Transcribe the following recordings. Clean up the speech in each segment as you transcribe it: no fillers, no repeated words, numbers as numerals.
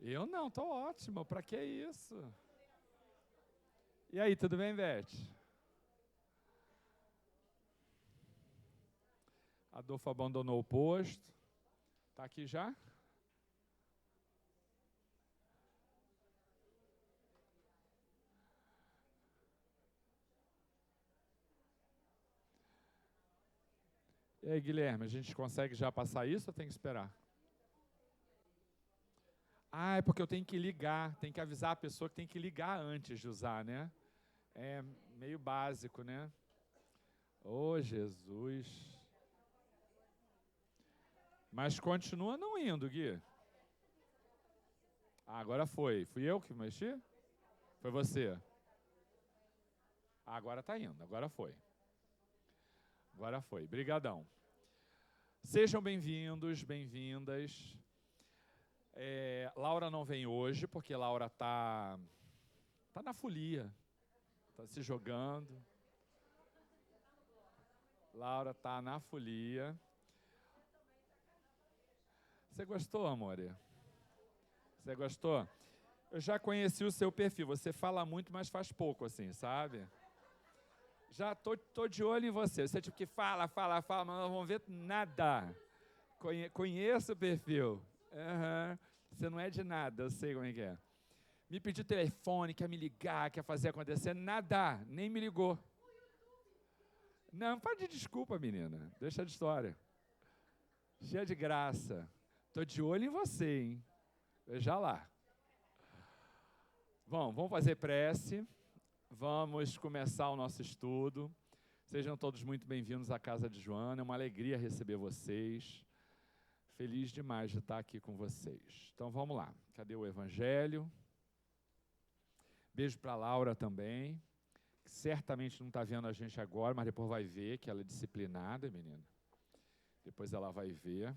Eu não, tô ótimo. Pra que isso? E aí, tudo bem, Beth? Adolfo abandonou o posto. Tá aqui já? E aí, Guilherme, a gente consegue já passar isso ou tem que esperar? Ah, é porque eu tenho que ligar, tem que avisar a pessoa que tem que ligar antes de usar, né? É meio básico, né? Ô, Jesus. Mas continua não indo, Gui. Ah, agora foi. Fui eu que mexi? Foi você? Ah, agora tá indo, agora foi. Agora foi. Brigadão. Sejam bem-vindos, bem-vindas. Laura não vem hoje, porque Laura tá na folia, tá se jogando. Laura tá na folia. Você gostou, amor? Você gostou? Eu já conheci o seu perfil. Você fala muito, mas faz pouco, assim, sabe? Já tô de olho em você. Você tipo que fala, mas não vão ver nada. Conheço o perfil. Uhum. Você não é de nada, eu sei como é que é. Me pediu telefone, quer me ligar, quer fazer acontecer. Nada, nem me ligou. Não, faz de desculpa, menina. Deixa de história. Cheia de graça. Tô de olho em você, hein? Veja lá. Bom, vamos fazer prece. Vamos começar o nosso estudo. Sejam todos muito bem-vindos à casa de Joana. É uma alegria receber vocês. Feliz demais de estar aqui com vocês. Então vamos lá. Cadê o evangelho? Beijo para a Laura também, que certamente não está vendo a gente agora, mas depois vai ver que ela é disciplinada, menina. Depois ela vai ver.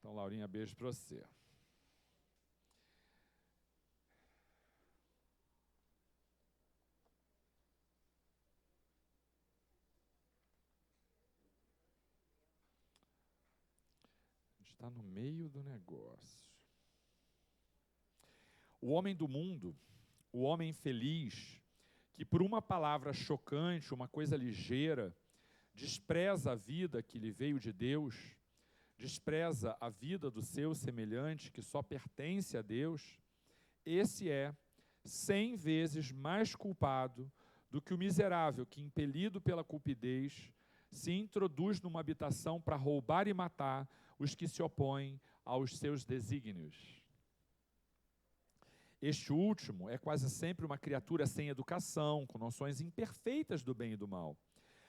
Então, Laurinha, beijo para você. A gente está no meio do negócio. O homem do mundo, o homem feliz, que por uma palavra chocante, uma coisa ligeira, despreza a vida que lhe veio de Deus, despreza a vida do seu semelhante, que só pertence a Deus, esse é 100 vezes mais culpado do que o miserável que, impelido pela cupidez, se introduz numa habitação para roubar e matar os que se opõem aos seus desígnios. Este último é quase sempre uma criatura sem educação, com noções imperfeitas do bem e do mal,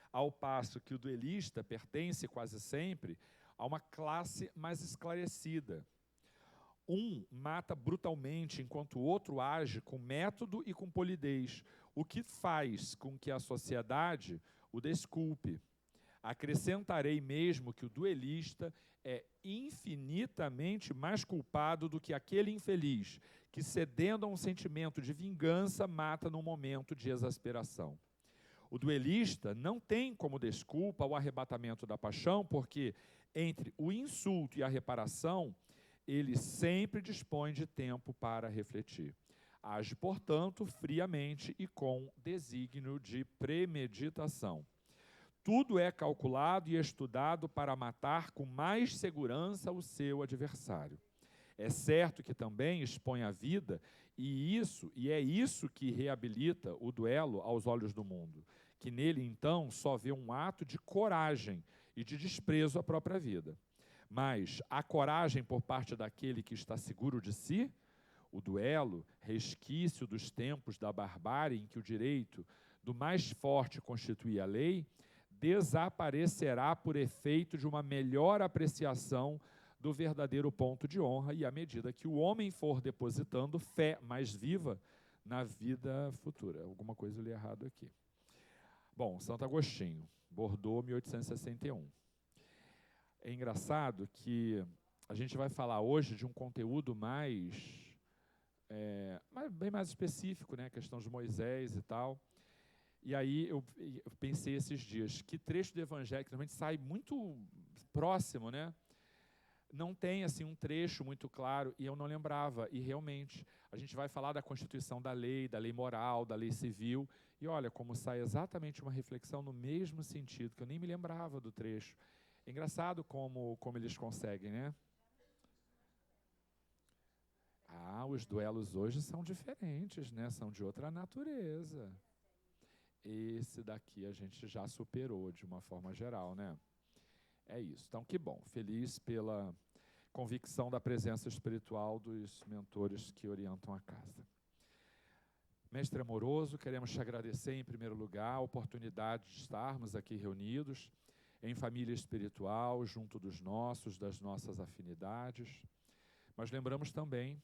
ao passo que o duelista pertence quase sempre a uma classe mais esclarecida. Um mata brutalmente, enquanto o outro age com método e com polidez, o que faz com que a sociedade o desculpe. Acrescentarei mesmo que o duelista é infinitamente mais culpado do que aquele infeliz que, cedendo a um sentimento de vingança, mata num momento de exasperação. O duelista não tem como desculpa o arrebatamento da paixão, porque entre o insulto e a reparação, ele sempre dispõe de tempo para refletir. Age, portanto, friamente e com desígnio de premeditação. Tudo é calculado e estudado para matar com mais segurança o seu adversário. É certo que também expõe a vida, e é isso que reabilita o duelo aos olhos do mundo, que nele, então, só vê um ato de coragem e de desprezo à própria vida. Mas a coragem por parte daquele que está seguro de si, o duelo, resquício dos tempos da barbárie em que o direito do mais forte constituía a lei, desaparecerá por efeito de uma melhor apreciação do verdadeiro ponto de honra e à medida que o homem for depositando fé mais viva na vida futura. Alguma coisa eu li errado aqui. Bom, Santo Agostinho, Bordeaux, 1861. É engraçado que a gente vai falar hoje de um conteúdo bem mais específico, né? A questão de Moisés e tal. E aí eu pensei esses dias, que trecho do Evangelho que normalmente sai muito próximo, né? não tem assim um trecho muito claro, e eu não lembrava. E realmente, a gente vai falar da constituição da lei moral, da lei civil, e olha como sai exatamente uma reflexão no mesmo sentido, que eu nem me lembrava do trecho. É engraçado como eles conseguem, né? Os duelos hoje são diferentes, né? São de outra natureza. Esse daqui a gente já superou de uma forma geral, né? É isso. Então, que bom. Feliz pela convicção da presença espiritual dos mentores que orientam a casa. Mestre amoroso, queremos te agradecer em primeiro lugar a oportunidade de estarmos aqui reunidos em família espiritual, junto dos nossos, das nossas afinidades. Mas lembramos também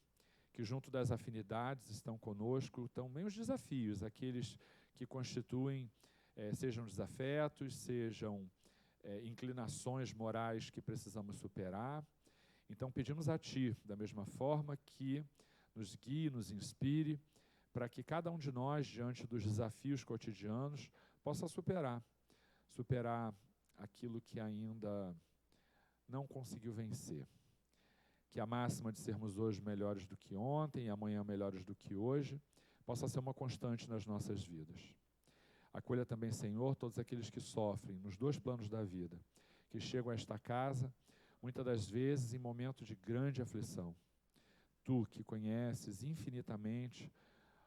que junto das afinidades estão conosco também os desafios, aqueles que constituem, sejam desafetos, sejam inclinações morais que precisamos superar. Então pedimos a Ti, da mesma forma, que nos guie, nos inspire, para que cada um de nós, diante dos desafios cotidianos, possa superar aquilo que ainda não conseguiu vencer. Que a máxima de sermos hoje melhores do que ontem e amanhã melhores do que hoje possa ser uma constante nas nossas vidas. Acolha também, Senhor, todos aqueles que sofrem nos dois planos da vida, que chegam a esta casa, muitas das vezes em momentos de grande aflição. Tu, que conheces infinitamente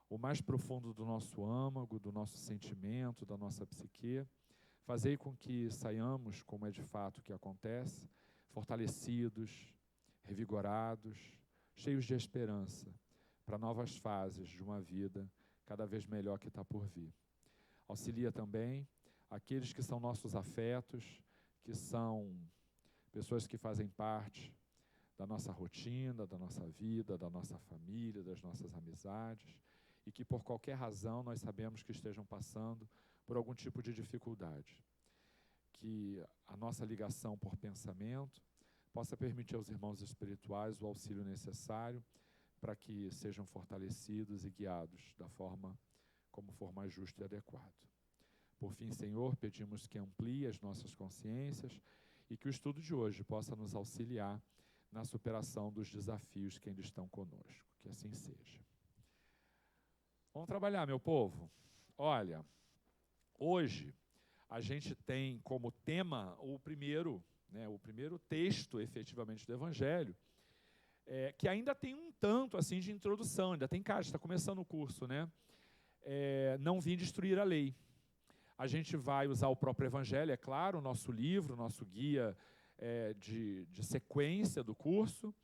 o mais profundo do nosso âmago, do nosso sentimento, da nossa psique, fazei com que saiamos, como é de fato que acontece, fortalecidos, revigorados, cheios de esperança para novas fases de uma vida cada vez melhor que está por vir. Auxilia também aqueles que são nossos afetos, que são pessoas que fazem parte da nossa rotina, da nossa vida, da nossa família, das nossas amizades, e que por qualquer razão nós sabemos que estejam passando por algum tipo de dificuldade. Que a nossa ligação por pensamento possa permitir aos irmãos espirituais o auxílio necessário para que sejam fortalecidos e guiados da forma como for mais justo e adequado. Por fim, Senhor, pedimos que amplie as nossas consciências e que o estudo de hoje possa nos auxiliar na superação dos desafios que ainda estão conosco. Que assim seja. Vamos trabalhar, meu povo. Olha, hoje a gente tem como tema o primeiro texto, efetivamente, do Evangelho, que ainda tem um tanto assim de introdução, ainda tem cara, está começando o curso, né? Não vim destruir a lei. A gente vai usar o próprio Evangelho, é claro, o nosso livro, o nosso guia de sequência do curso.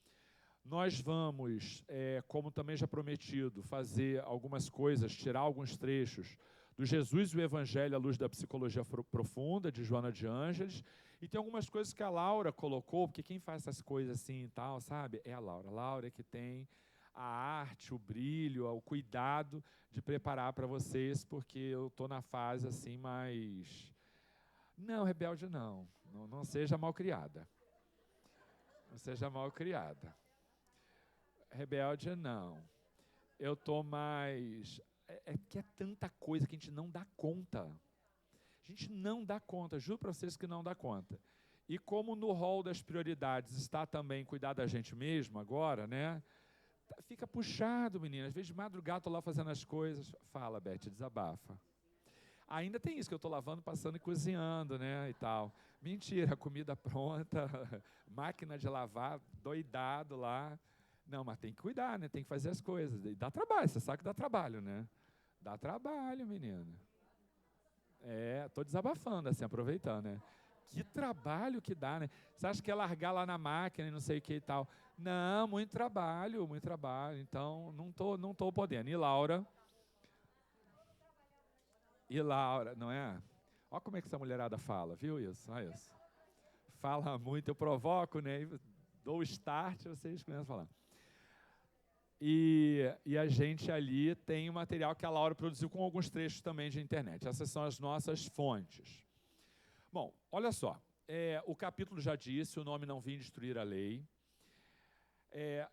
Nós vamos, como também já prometido, fazer algumas coisas, tirar alguns trechos do Jesus e o Evangelho à luz da psicologia profunda, de Joana de Ângeles, e tem algumas coisas que a Laura colocou, porque quem faz essas coisas assim e tal, sabe? É a Laura. A Laura é que tem a arte, o brilho, o cuidado de preparar para vocês, porque eu estou na fase assim mais... Não, rebelde não. Não seja malcriada. Não seja malcriada. Rebelde não. Eu estou mais... que é tanta coisa que a gente não dá conta. A gente não dá conta, juro para vocês que não dá conta. E como no rol das prioridades está também cuidar da gente mesmo agora, né? Fica puxado, menina. Às vezes de madrugada estou lá fazendo as coisas. Fala, Beth, desabafa. Ainda tem isso que eu estou lavando, passando e cozinhando, né? E tal. Mentira, comida pronta, máquina de lavar, doidado lá. Não, mas tem que cuidar, né? Tem que fazer as coisas. E dá trabalho, você sabe que dá trabalho, né? Dá trabalho, menina. Estou desabafando, assim, aproveitando, né? Que trabalho que dá, né? Você acha que é largar lá na máquina e não sei o que e tal? Não, muito trabalho, muito trabalho. Então, não tô podendo. E Laura, não é? Olha como é que essa mulherada fala, viu isso? Olha isso. Fala muito, eu provoco, né? Dou o start, vocês começam a falar. E a gente ali tem o material que a Laura produziu com alguns trechos também de internet. Essas são as nossas fontes. Bom, olha só. O capítulo já disse, o nome não vim destruir a lei.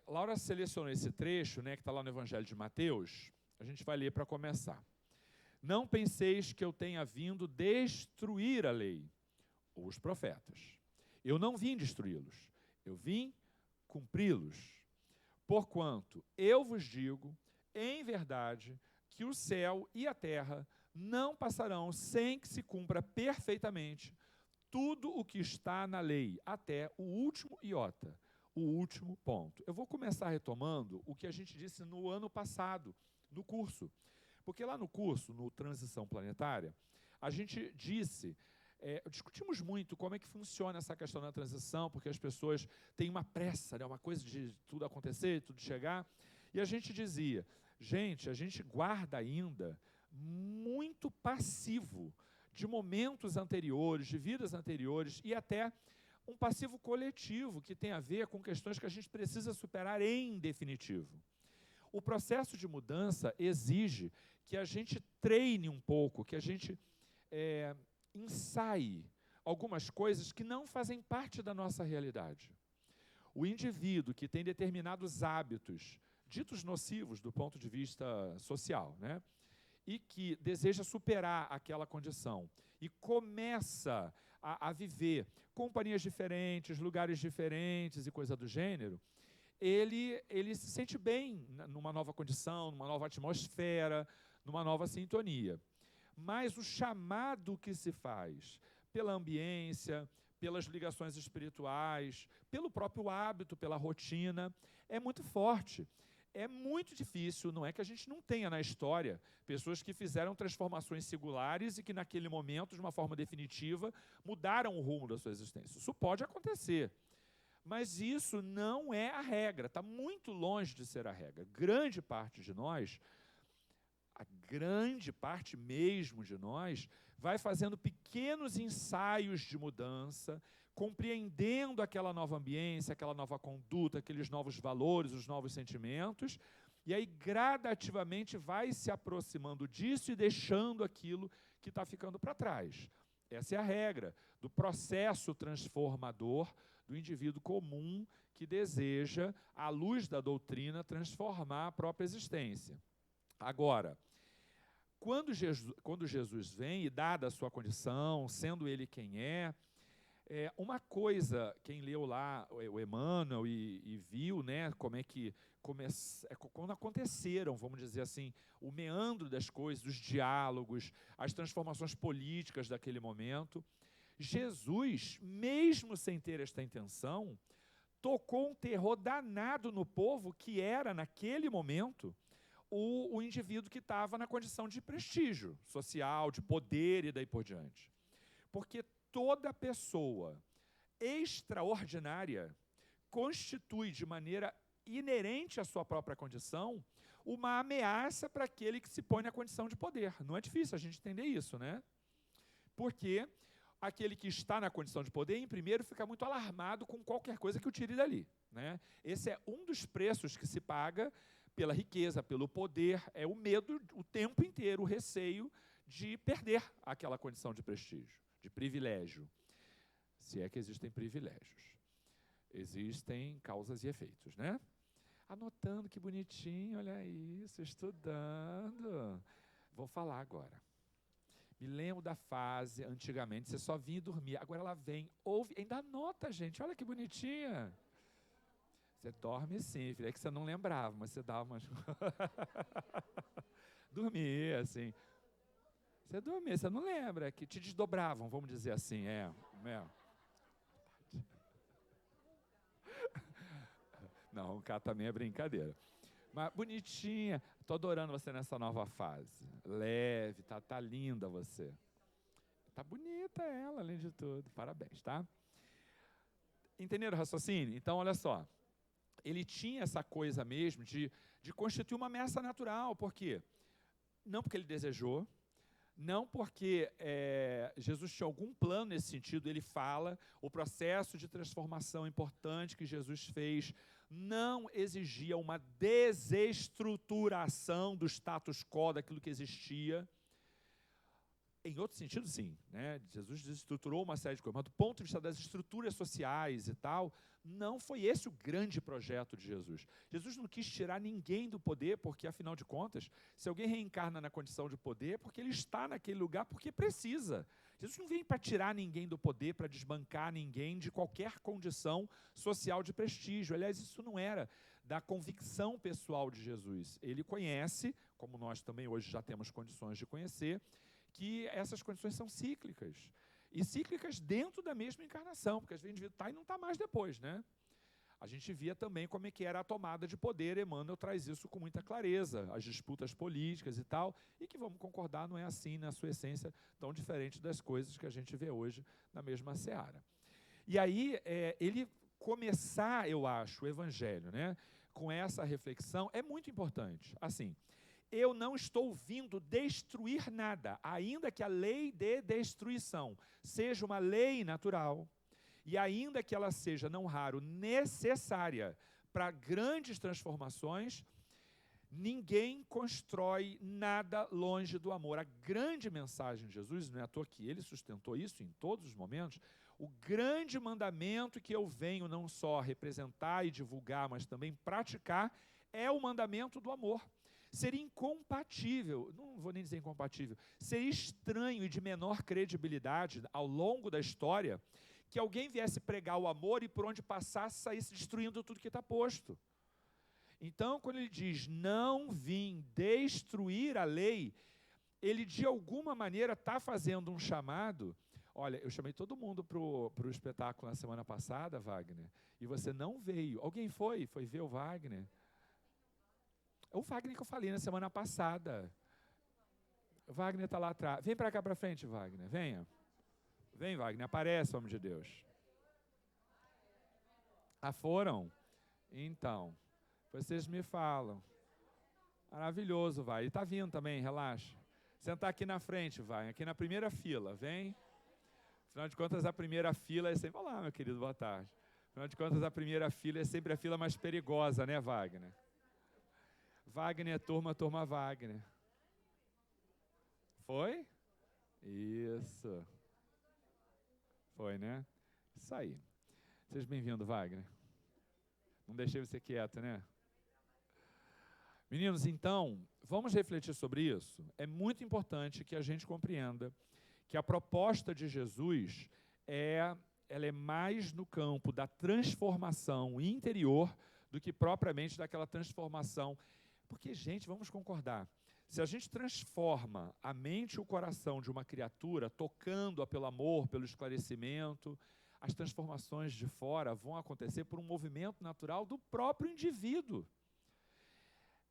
Laura selecionou esse trecho, né, que está lá no Evangelho de Mateus. A gente vai ler para começar. Não penseis que eu tenha vindo destruir a lei ou os profetas. Eu não vim destruí-los. Eu vim cumpri-los. Porquanto eu vos digo, em verdade, que o céu e a terra não passarão sem que se cumpra perfeitamente tudo o que está na lei, até o último iota, o último ponto. Eu vou começar retomando o que a gente disse no ano passado, no curso. Porque lá no curso, no Transição Planetária, a gente disse, discutimos muito como é que funciona essa questão da transição, porque as pessoas têm uma pressa, né, uma coisa de tudo acontecer, tudo chegar, e a gente dizia, gente, a gente guarda ainda muito passivo de momentos anteriores, de vidas anteriores, e até um passivo coletivo que tem a ver com questões que a gente precisa superar em definitivo. O processo de mudança exige que a gente treine um pouco, que a gente ensaie algumas coisas que não fazem parte da nossa realidade. O indivíduo que tem determinados hábitos, ditos nocivos do ponto de vista social, né, e que deseja superar aquela condição e começa a viver companhias diferentes, lugares diferentes e coisa do gênero, ele se sente bem numa nova condição, numa nova atmosfera, numa nova sintonia. Mas o chamado que se faz pela ambiência, pelas ligações espirituais, pelo próprio hábito, pela rotina, é muito forte. É muito difícil, não é que a gente não tenha na história pessoas que fizeram transformações singulares e que naquele momento, de uma forma definitiva, mudaram o rumo da sua existência. Isso pode acontecer. Mas isso não é a regra, está muito longe de ser a regra. Grande parte de nós, a grande parte mesmo de nós, vai fazendo pequenos ensaios de mudança, compreendendo aquela nova ambiência, aquela nova conduta, aqueles novos valores, os novos sentimentos, e aí gradativamente vai se aproximando disso e deixando aquilo que está ficando para trás. Essa é a regra do processo transformador do indivíduo comum que deseja, à luz da doutrina, transformar a própria existência. Agora, quando Jesus vem, e dada a sua condição, sendo ele quem uma coisa, quem leu lá o Emmanuel e viu, né, como é que quando aconteceram, vamos dizer assim, o meandro das coisas, os diálogos, as transformações políticas daquele momento, Jesus, mesmo sem ter esta intenção, tocou um terror danado no povo que era, naquele momento, o indivíduo que estava na condição de prestígio social, de poder e daí por diante. Porque toda pessoa extraordinária constitui de maneira inerente à sua própria condição uma ameaça para aquele que se põe na condição de poder. Não é difícil a gente entender isso, né? Porque aquele que está na condição de poder, em primeiro, fica muito alarmado com qualquer coisa que o tire dali, né? Esse é um dos preços que se paga pela riqueza, pelo poder, é o medo o tempo inteiro, o receio de perder aquela condição de prestígio, de privilégio. Se é que existem privilégios. Existem causas e efeitos, né? Anotando, que bonitinho, olha isso, estudando. Vou falar agora. Me lembro da fase, antigamente, você só vinha e dormia. Agora ela vem, ouve, ainda anota, gente. Olha que bonitinha. Você dorme sim, filha. É que você não lembrava, mas você dava umas... Dormia, assim. Você dormia, você não lembra, que te desdobravam, vamos dizer assim. Não, cá também é brincadeira. Mas bonitinha, estou adorando você nessa nova fase. Leve, tá linda você. Tá bonita ela, além de tudo. Parabéns, tá? Entenderam o raciocínio? Então, olha só. Ele tinha essa coisa mesmo de constituir uma ameaça natural. Por quê? Não porque ele desejou, não porque Jesus tinha algum plano nesse sentido. Ele fala, o processo de transformação importante que Jesus fez não exigia uma desestruturação do status quo, daquilo que existia. Em outro sentido, sim, né? Jesus desestruturou uma série de coisas, mas do ponto de vista das estruturas sociais e tal, Não foi esse o grande projeto de Jesus. Jesus não quis tirar ninguém do poder, porque, afinal de contas, se alguém reencarna na condição de poder, é porque ele está naquele lugar porque precisa. Jesus não vem para tirar ninguém do poder, para desbancar ninguém de qualquer condição social de prestígio. Aliás, isso não era da convicção pessoal de Jesus. Ele conhece, como nós também hoje já temos condições de conhecer, que essas condições são cíclicas. E cíclicas dentro da mesma encarnação, porque às vezes o indivíduo está e não está mais depois, né? A gente via também como é que era a tomada de poder. Emmanuel traz isso com muita clareza, as disputas políticas e tal, e que, vamos concordar, não é assim, na sua essência, tão diferente das coisas que a gente vê hoje na mesma seara. E aí, ele começar, eu acho, o Evangelho, né, com essa reflexão é muito importante. Assim, eu não estou vindo destruir nada, ainda que a lei de destruição seja uma lei natural, e ainda que ela seja, não raro, necessária para grandes transformações, ninguém constrói nada longe do amor. A grande mensagem de Jesus, não é à toa que ele sustentou isso em todos os momentos, o grande mandamento que eu venho não só representar e divulgar, mas também praticar, é o mandamento do amor. Seria incompatível, não vou nem dizer incompatível, seria estranho e de menor credibilidade ao longo da história que alguém viesse pregar o amor e por onde passasse saísse destruindo tudo que está posto. Então, quando ele diz, não vim destruir a lei, ele de alguma maneira está fazendo um chamado. Olha, eu chamei todo mundo para o espetáculo na semana passada, Wagner, e você não veio. Alguém foi? Foi ver o Wagner? O Wagner que eu falei na semana passada. O Wagner está lá atrás. Vem para cá para frente, Wagner. Venha. Vem, Wagner. Aparece, homem de Deus. Ah, foram? Então, vocês me falam. Maravilhoso, vai. Ele está vindo também, relaxa. Sentar aqui na frente, vai. Aqui na primeira fila, vem. Afinal de contas, a primeira fila é sempre... Olá, meu querido, boa tarde. Afinal de contas, a primeira fila é sempre a fila mais perigosa, né, Wagner? Wagner, turma Wagner. Foi? Isso. Foi, né? Isso aí. Seja bem-vindo, Wagner. Não deixei você quieto, né? Meninos, então, vamos refletir sobre isso. É muito importante que a gente compreenda que a proposta de Jesus ela é mais no campo da transformação interior do que propriamente daquela transformação. Porque, gente, vamos concordar, se a gente transforma a mente e o coração de uma criatura, tocando-a pelo amor, pelo esclarecimento, as transformações de fora vão acontecer por um movimento natural do próprio indivíduo.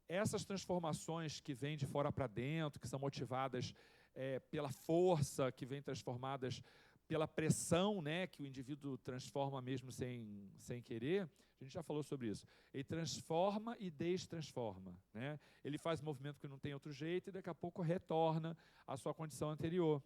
Essas transformações que vêm de fora para dentro, que são motivadas pela força, que vêm transformadas pela pressão, né, que o indivíduo transforma mesmo sem querer, a gente já falou sobre isso. Ele transforma e destransforma, né? Ele faz um movimento que não tem outro jeito e daqui a pouco retorna à sua condição anterior.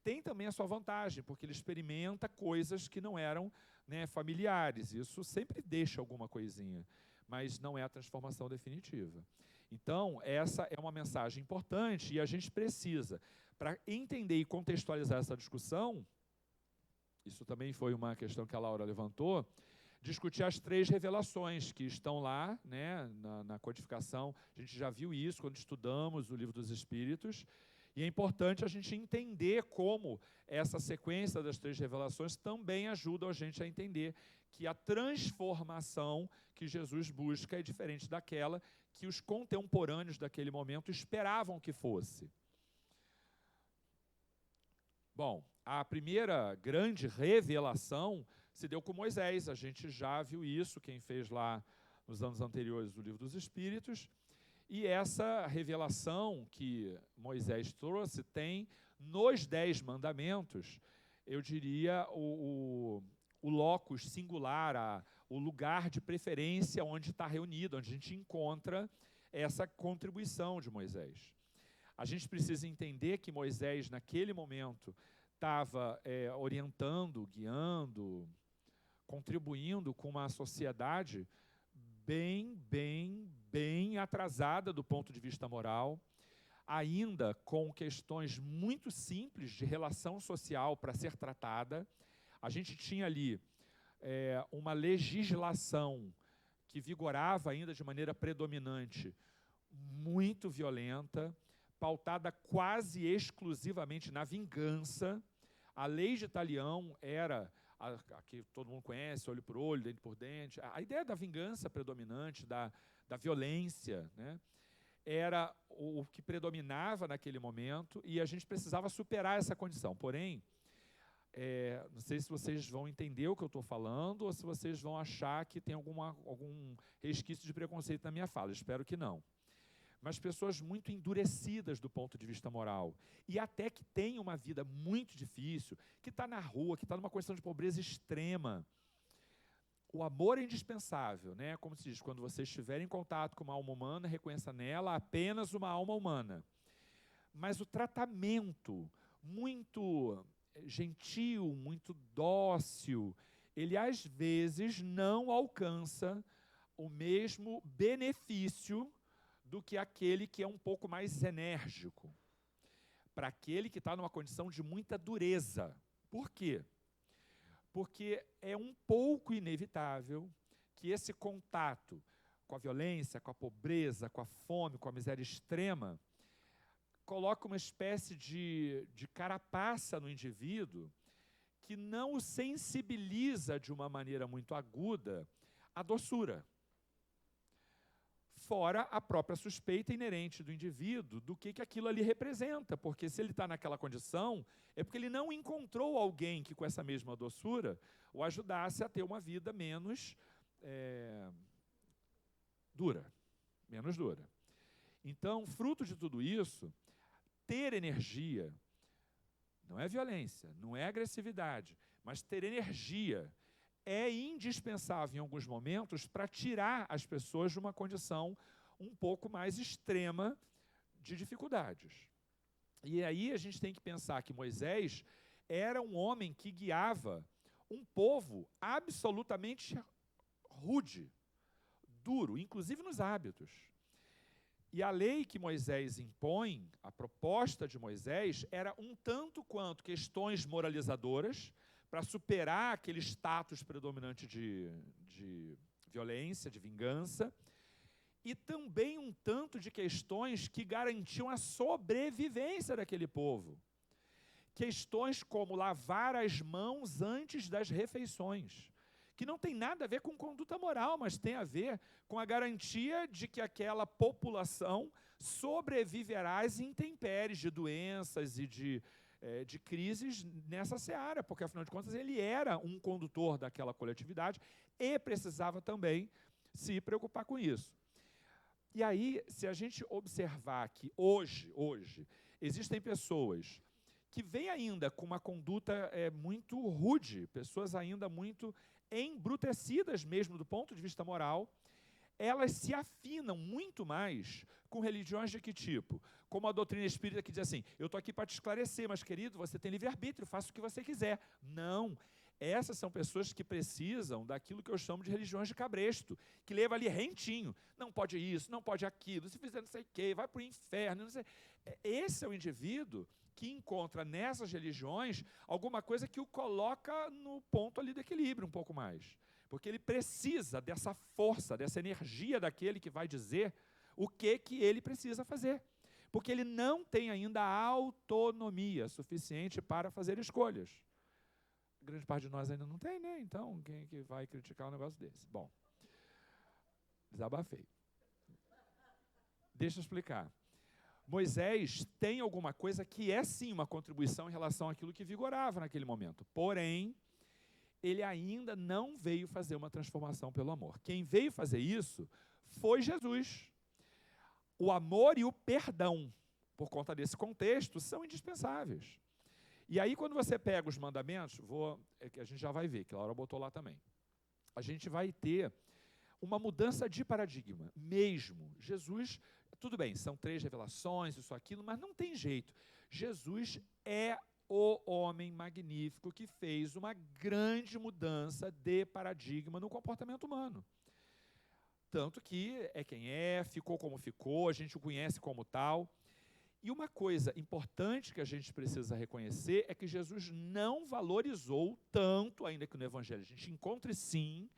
Tem também a sua vantagem, porque ele experimenta coisas que não eram, né, familiares. Isso sempre deixa alguma coisinha, mas não é a transformação definitiva. Então, essa é uma mensagem importante e a gente precisa, para entender e contextualizar essa discussão, isso também foi uma questão que a Laura levantou, discutir as 3 revelações que estão lá, né, na codificação. A gente já viu isso quando estudamos o Livro dos Espíritos, e é importante a gente entender como essa sequência das 3 revelações também ajuda a gente a entender que a transformação que Jesus busca é diferente daquela que os contemporâneos daquele momento esperavam que fosse. Bom, a primeira grande revelação se deu com Moisés. A gente já viu isso, quem fez lá nos anos anteriores o Livro dos Espíritos. E essa revelação que Moisés trouxe tem nos 10 mandamentos, eu diria, o locus singular, o lugar de preferência onde está reunido, onde a gente encontra essa contribuição de Moisés. A gente precisa entender que Moisés, naquele momento, estava orientando, guiando, contribuindo com uma sociedade bem atrasada do ponto de vista moral, ainda com questões muito simples de relação social para ser tratada. A gente tinha ali uma legislação que vigorava ainda de maneira predominante, muito violenta, pautada quase exclusivamente na vingança. A lei de Talião era a que todo mundo conhece, olho por olho, dente por dente. A ideia da vingança predominante, da violência, né, era o que predominava naquele momento, e a gente precisava superar essa condição. Porém, não sei se vocês vão entender o que eu estou falando ou se vocês vão achar que tem algum resquício de preconceito na minha fala. Espero que não. Mas pessoas muito endurecidas do ponto de vista moral, e até que têm uma vida muito difícil, que está na rua, que está numa condição de pobreza extrema. O amor é indispensável, né? Como se diz, quando você estiver em contato com uma alma humana, reconheça nela apenas uma alma humana. Mas o tratamento muito gentil, muito dócil, ele às vezes não alcança o mesmo benefício do que aquele que é um pouco mais enérgico, para aquele que está numa condição de muita dureza. Por quê? Porque é um pouco inevitável que esse contato com a violência, com a pobreza, com a fome, com a miséria extrema, coloca uma espécie de carapaça no indivíduo que não o sensibiliza de uma maneira muito aguda à doçura. Fora a própria suspeita inerente do indivíduo do que aquilo ali representa, porque se ele está naquela condição, é porque ele não encontrou alguém que com essa mesma doçura o ajudasse a ter uma vida menos dura, menos dura. Então, fruto de tudo isso, ter energia não é violência, não é agressividade, mas ter energia é indispensável em alguns momentos para tirar as pessoas de uma condição um pouco mais extrema de dificuldades. E aí a gente tem que pensar que Moisés era um homem que guiava um povo absolutamente rude, duro, inclusive nos hábitos. E a lei que Moisés impõe, a proposta de Moisés, era um tanto quanto questões moralizadoras, para superar aquele status predominante de violência, de vingança, e também um tanto de questões que garantiam a sobrevivência daquele povo. Questões como lavar as mãos antes das refeições, que não tem nada a ver com conduta moral, mas tem a ver com a garantia de que aquela população sobreviverá às intempéries de doenças e de crises nessa seara, porque, afinal de contas, ele era um condutor daquela coletividade e precisava também se preocupar com isso. E aí, se a gente observar que hoje existem pessoas que vêm ainda com uma conduta muito rude, pessoas ainda muito embrutecidas mesmo do ponto de vista moral, elas se afinam muito mais com religiões de que tipo? Como a doutrina espírita que diz assim, eu estou aqui para te esclarecer, mas, querido, você tem livre-arbítrio, faça o que você quiser. Não. Essas são pessoas que precisam daquilo que eu chamo de religiões de cabresto, que leva ali rentinho. Não pode isso, não pode aquilo, se fizer não sei o quê, vai para o inferno. Não sei. Esse é o indivíduo que encontra nessas religiões alguma coisa que o coloca no ponto ali do equilíbrio um pouco mais. Porque ele precisa dessa força, dessa energia daquele que vai dizer o que ele precisa fazer. Porque ele não tem ainda a autonomia suficiente para fazer escolhas. A grande parte de nós ainda não tem, né? Então, quem é que vai criticar um negócio desse? Bom, desabafei. Deixa eu explicar. Moisés tem alguma coisa que é, sim, uma contribuição em relação àquilo que vigorava naquele momento. Porém, ele ainda não veio fazer uma transformação pelo amor. Quem veio fazer isso foi Jesus. O amor e o perdão, por conta desse contexto, são indispensáveis. E aí, quando você pega os mandamentos, a gente já vai ver, que a Laura botou lá também, a gente vai ter uma mudança de paradigma, mesmo. Jesus, tudo bem, são 3 revelações, isso, aquilo, mas não tem jeito. Jesus é o homem magnífico que fez uma grande mudança de paradigma no comportamento humano. Tanto que é quem é, ficou como ficou, a gente o conhece como tal. E uma coisa importante que a gente precisa reconhecer é que Jesus não valorizou tanto, ainda que no Evangelho a gente encontre sim,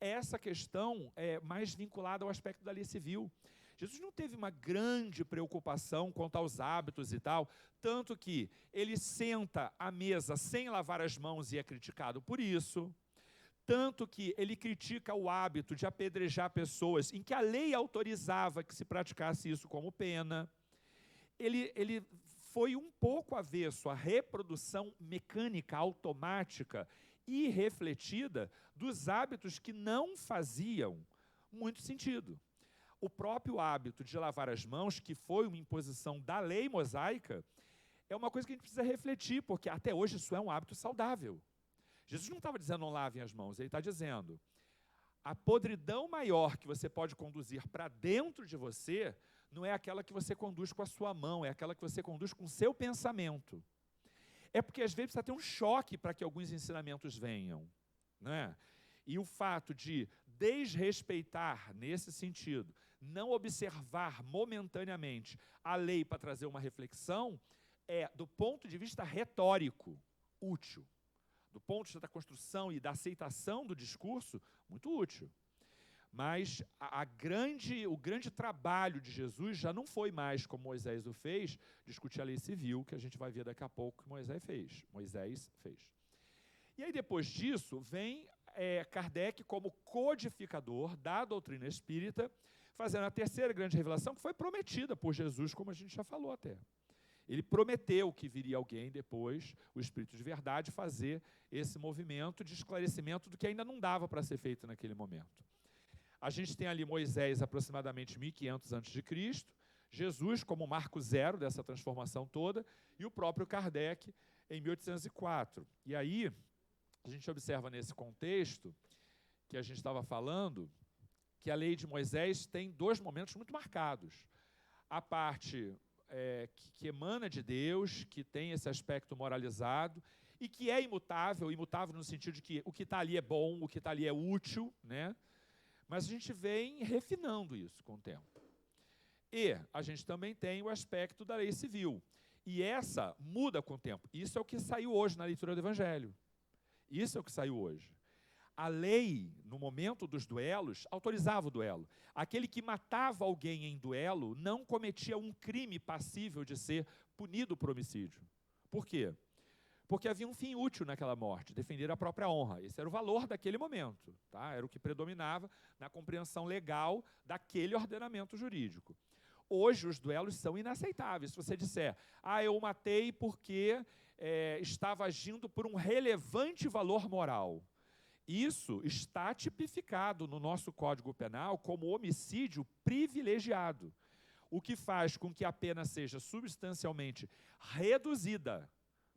essa questão mais vinculada ao aspecto da lei civil. Jesus não teve uma grande preocupação quanto aos hábitos e tal, tanto que ele senta à mesa sem lavar as mãos e é criticado por isso, tanto que ele critica o hábito de apedrejar pessoas em que a lei autorizava que se praticasse isso como pena. Ele foi um pouco avesso à reprodução mecânica, automática e refletida dos hábitos que não faziam muito sentido. O próprio hábito de lavar as mãos, que foi uma imposição da lei mosaica, é uma coisa que a gente precisa refletir, porque até hoje isso é um hábito saudável. Jesus não estava dizendo não lavem as mãos, ele está dizendo a podridão maior que você pode conduzir para dentro de você não é aquela que você conduz com a sua mão, é aquela que você conduz com o seu pensamento. É porque às vezes precisa ter um choque para que alguns ensinamentos venham, né? E o fato de desrespeitar, nesse sentido, não observar momentaneamente a lei para trazer uma reflexão, do ponto de vista retórico, útil. Do ponto de vista da construção e da aceitação do discurso, muito útil. Mas o grande trabalho de Jesus já não foi mais, como Moisés o fez, discutir a lei civil, que a gente vai ver daqui a pouco que Moisés fez. E aí, depois disso, vem Kardec como codificador da doutrina espírita, fazendo a terceira grande revelação, que foi prometida por Jesus, como a gente já falou até. Ele prometeu que viria alguém depois, o Espírito de Verdade, fazer esse movimento de esclarecimento do que ainda não dava para ser feito naquele momento. A gente tem ali Moisés, aproximadamente 1500 a.C., Jesus como marco zero dessa transformação toda, e o próprio Kardec em 1804. E aí, a gente observa nesse contexto que a gente estava falando, que a lei de Moisés tem dois momentos muito marcados. A parte que emana de Deus, que tem esse aspecto moralizado, e que é imutável no sentido de que o que está ali é bom, o que está ali é útil, né? Mas a gente vem refinando isso com o tempo. E a gente também tem o aspecto da lei civil. E essa muda com o tempo. Isso é o que saiu hoje na leitura do Evangelho. Isso é o que saiu hoje. A lei, no momento dos duelos, autorizava o duelo. Aquele que matava alguém em duelo não cometia um crime passível de ser punido por homicídio. Por quê? Porque havia um fim útil naquela morte, defender a própria honra. Esse era o valor daquele momento, tá? Era o que predominava na compreensão legal daquele ordenamento jurídico. Hoje, os duelos são inaceitáveis. Se você disser, eu matei porque estava agindo por um relevante valor moral. Isso está tipificado no nosso Código Penal como homicídio privilegiado, o que faz com que a pena seja substancialmente reduzida,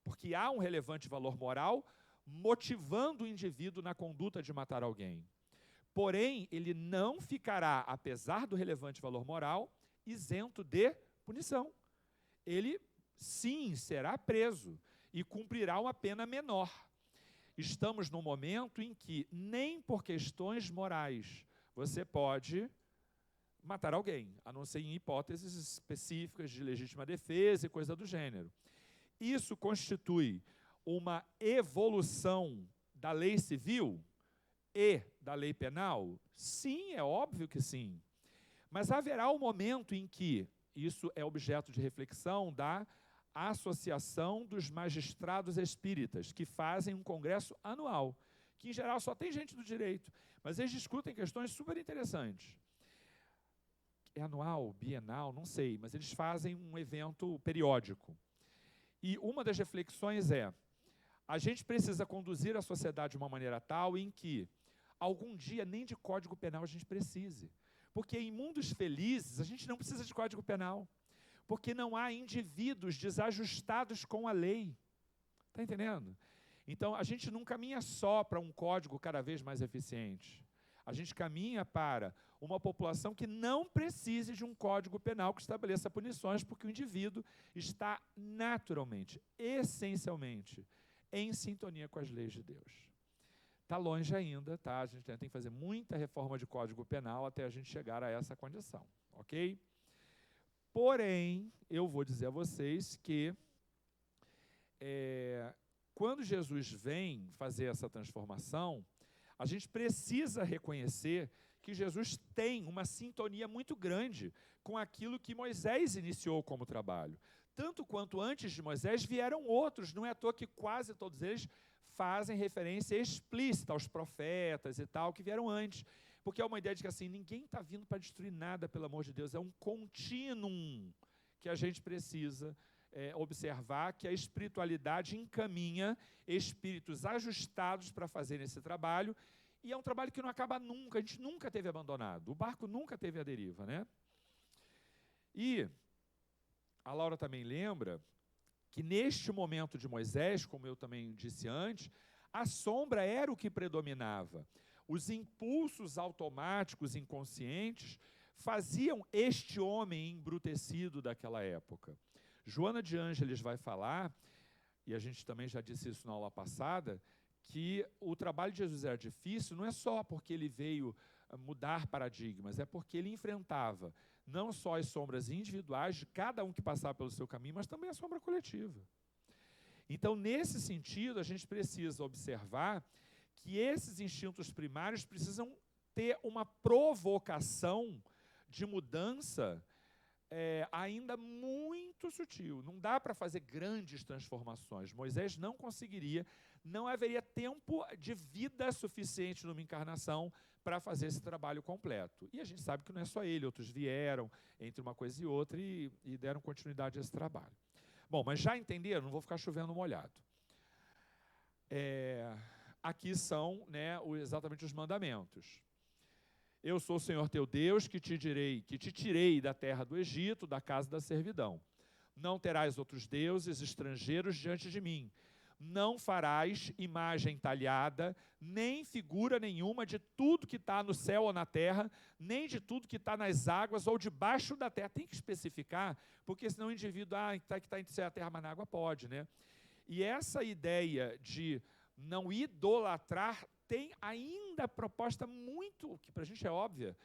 porque há um relevante valor moral motivando o indivíduo na conduta de matar alguém. Porém, ele não ficará, apesar do relevante valor moral, isento de punição. Ele, sim, será preso e cumprirá uma pena menor. Estamos num momento em que, nem por questões morais, você pode matar alguém, a não ser em hipóteses específicas de legítima defesa e coisa do gênero. Isso constitui uma evolução da lei civil e da lei penal? Sim, é óbvio que sim. Mas haverá um momento em que, isso é objeto de reflexão da Associação dos Magistrados Espíritas, que fazem um congresso anual, que em geral só tem gente do direito, mas eles discutem questões super interessantes. É anual, bienal, não sei, mas eles fazem um evento periódico. E uma das reflexões a gente precisa conduzir a sociedade de uma maneira tal em que, algum dia, nem de Código Penal a gente precise. Porque em mundos felizes, a gente não precisa de Código Penal. Porque não há indivíduos desajustados com a lei. Está entendendo? Então, a gente não caminha só para um código cada vez mais eficiente. A gente caminha para uma população que não precise de um código penal que estabeleça punições, porque o indivíduo está naturalmente, essencialmente, em sintonia com as leis de Deus. Está longe ainda, tá? A gente tem que fazer muita reforma de código penal até a gente chegar a essa condição, ok? Porém, eu vou dizer a vocês que quando Jesus vem fazer essa transformação, a gente precisa reconhecer que Jesus tem uma sintonia muito grande com aquilo que Moisés iniciou como trabalho. Tanto quanto antes de Moisés vieram outros, não é à toa que quase todos eles fazem referência explícita aos profetas e tal, que vieram antes. Porque é uma ideia de que assim, ninguém está vindo para destruir nada, pelo amor de Deus, é um contínuo que a gente precisa observar, que a espiritualidade encaminha espíritos ajustados para fazer esse trabalho, e é um trabalho que não acaba nunca, a gente nunca teve abandonado, o barco nunca teve a deriva, né? E a Laura também lembra que neste momento de Moisés, como eu também disse antes, a sombra era o que predominava. Os impulsos automáticos, inconscientes, faziam este homem embrutecido daquela época. Joana de Ângeles vai falar, e a gente também já disse isso na aula passada, que o trabalho de Jesus era difícil, não é só porque ele veio mudar paradigmas, é porque ele enfrentava não só as sombras individuais de cada um que passava pelo seu caminho, mas também a sombra coletiva. Então, nesse sentido, a gente precisa observar que esses instintos primários precisam ter uma provocação de mudança ainda muito sutil. Não dá para fazer grandes transformações. Moisés não conseguiria, não haveria tempo de vida suficiente numa encarnação para fazer esse trabalho completo. E a gente sabe que não é só ele, outros vieram entre uma coisa e outra e deram continuidade a esse trabalho. Bom, mas já entenderam? Não vou ficar chovendo molhado. Aqui são, né, exatamente os mandamentos. Eu sou o Senhor teu Deus, que te tirei da terra do Egito, da casa da servidão. Não terás outros deuses estrangeiros diante de mim. Não farás imagem talhada, nem figura nenhuma de tudo que está no céu ou na terra, nem de tudo que está nas águas ou debaixo da terra. Tem que especificar, porque senão o indivíduo, que está entre a terra, mas na água pode, né? E essa ideia de não idolatrar tem ainda a proposta muito, que para a gente é óbvia,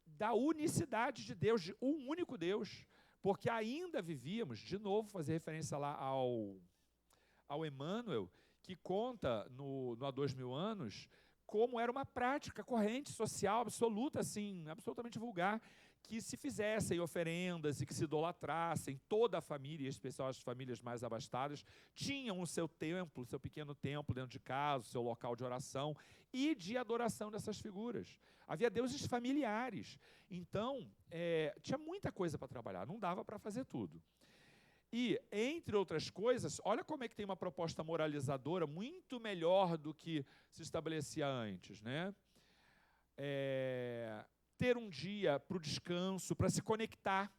da unicidade de Deus, de um único Deus, porque ainda vivíamos, de novo fazer referência lá ao Emmanuel, que conta no Há 2000 anos, como era uma prática corrente social absoluta, assim, absolutamente vulgar, que se fizessem oferendas e que se idolatrassem. Toda a família, em especial as famílias mais abastadas, tinham o seu templo, o seu pequeno templo dentro de casa, o seu local de oração e de adoração dessas figuras. Havia deuses familiares. Então, tinha muita coisa para trabalhar, não dava para fazer tudo. E, entre outras coisas, olha como é que tem uma proposta moralizadora muito melhor do que se estabelecia antes, né? Ter um dia para o descanso, para se conectar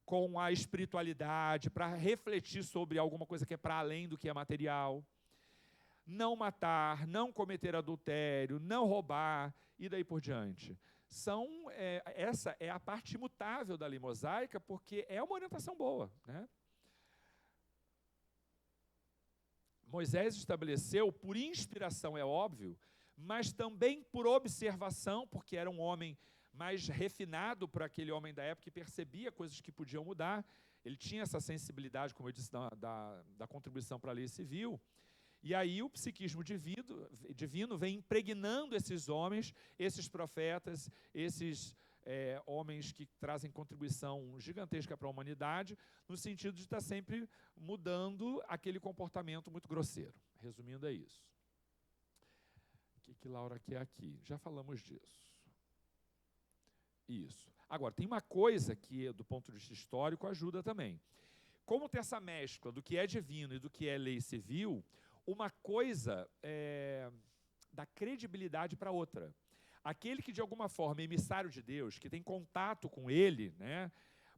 com a espiritualidade, para refletir sobre alguma coisa que é para além do que é material. Não matar, não cometer adultério, não roubar, e daí por diante. Essa é a parte imutável da lei mosaica, porque é uma orientação boa, né? Moisés estabeleceu, por inspiração, é óbvio, mas também por observação, porque era um homem mais refinado para aquele homem da época que percebia coisas que podiam mudar. Ele tinha essa sensibilidade, como eu disse, da contribuição para a lei civil. E aí o psiquismo divino vem impregnando esses homens, esses profetas, esses homens que trazem contribuição gigantesca para a humanidade, no sentido de estar sempre mudando aquele comportamento muito grosseiro. Resumindo, é isso. O que Laura quer aqui? Já falamos disso. Isso. Agora, tem uma coisa que, do ponto de vista histórico, ajuda também. Como tem essa mescla do que é divino e do que é lei civil, uma coisa dá credibilidade para outra. Aquele que, de alguma forma, é emissário de Deus, que tem contato com ele, né,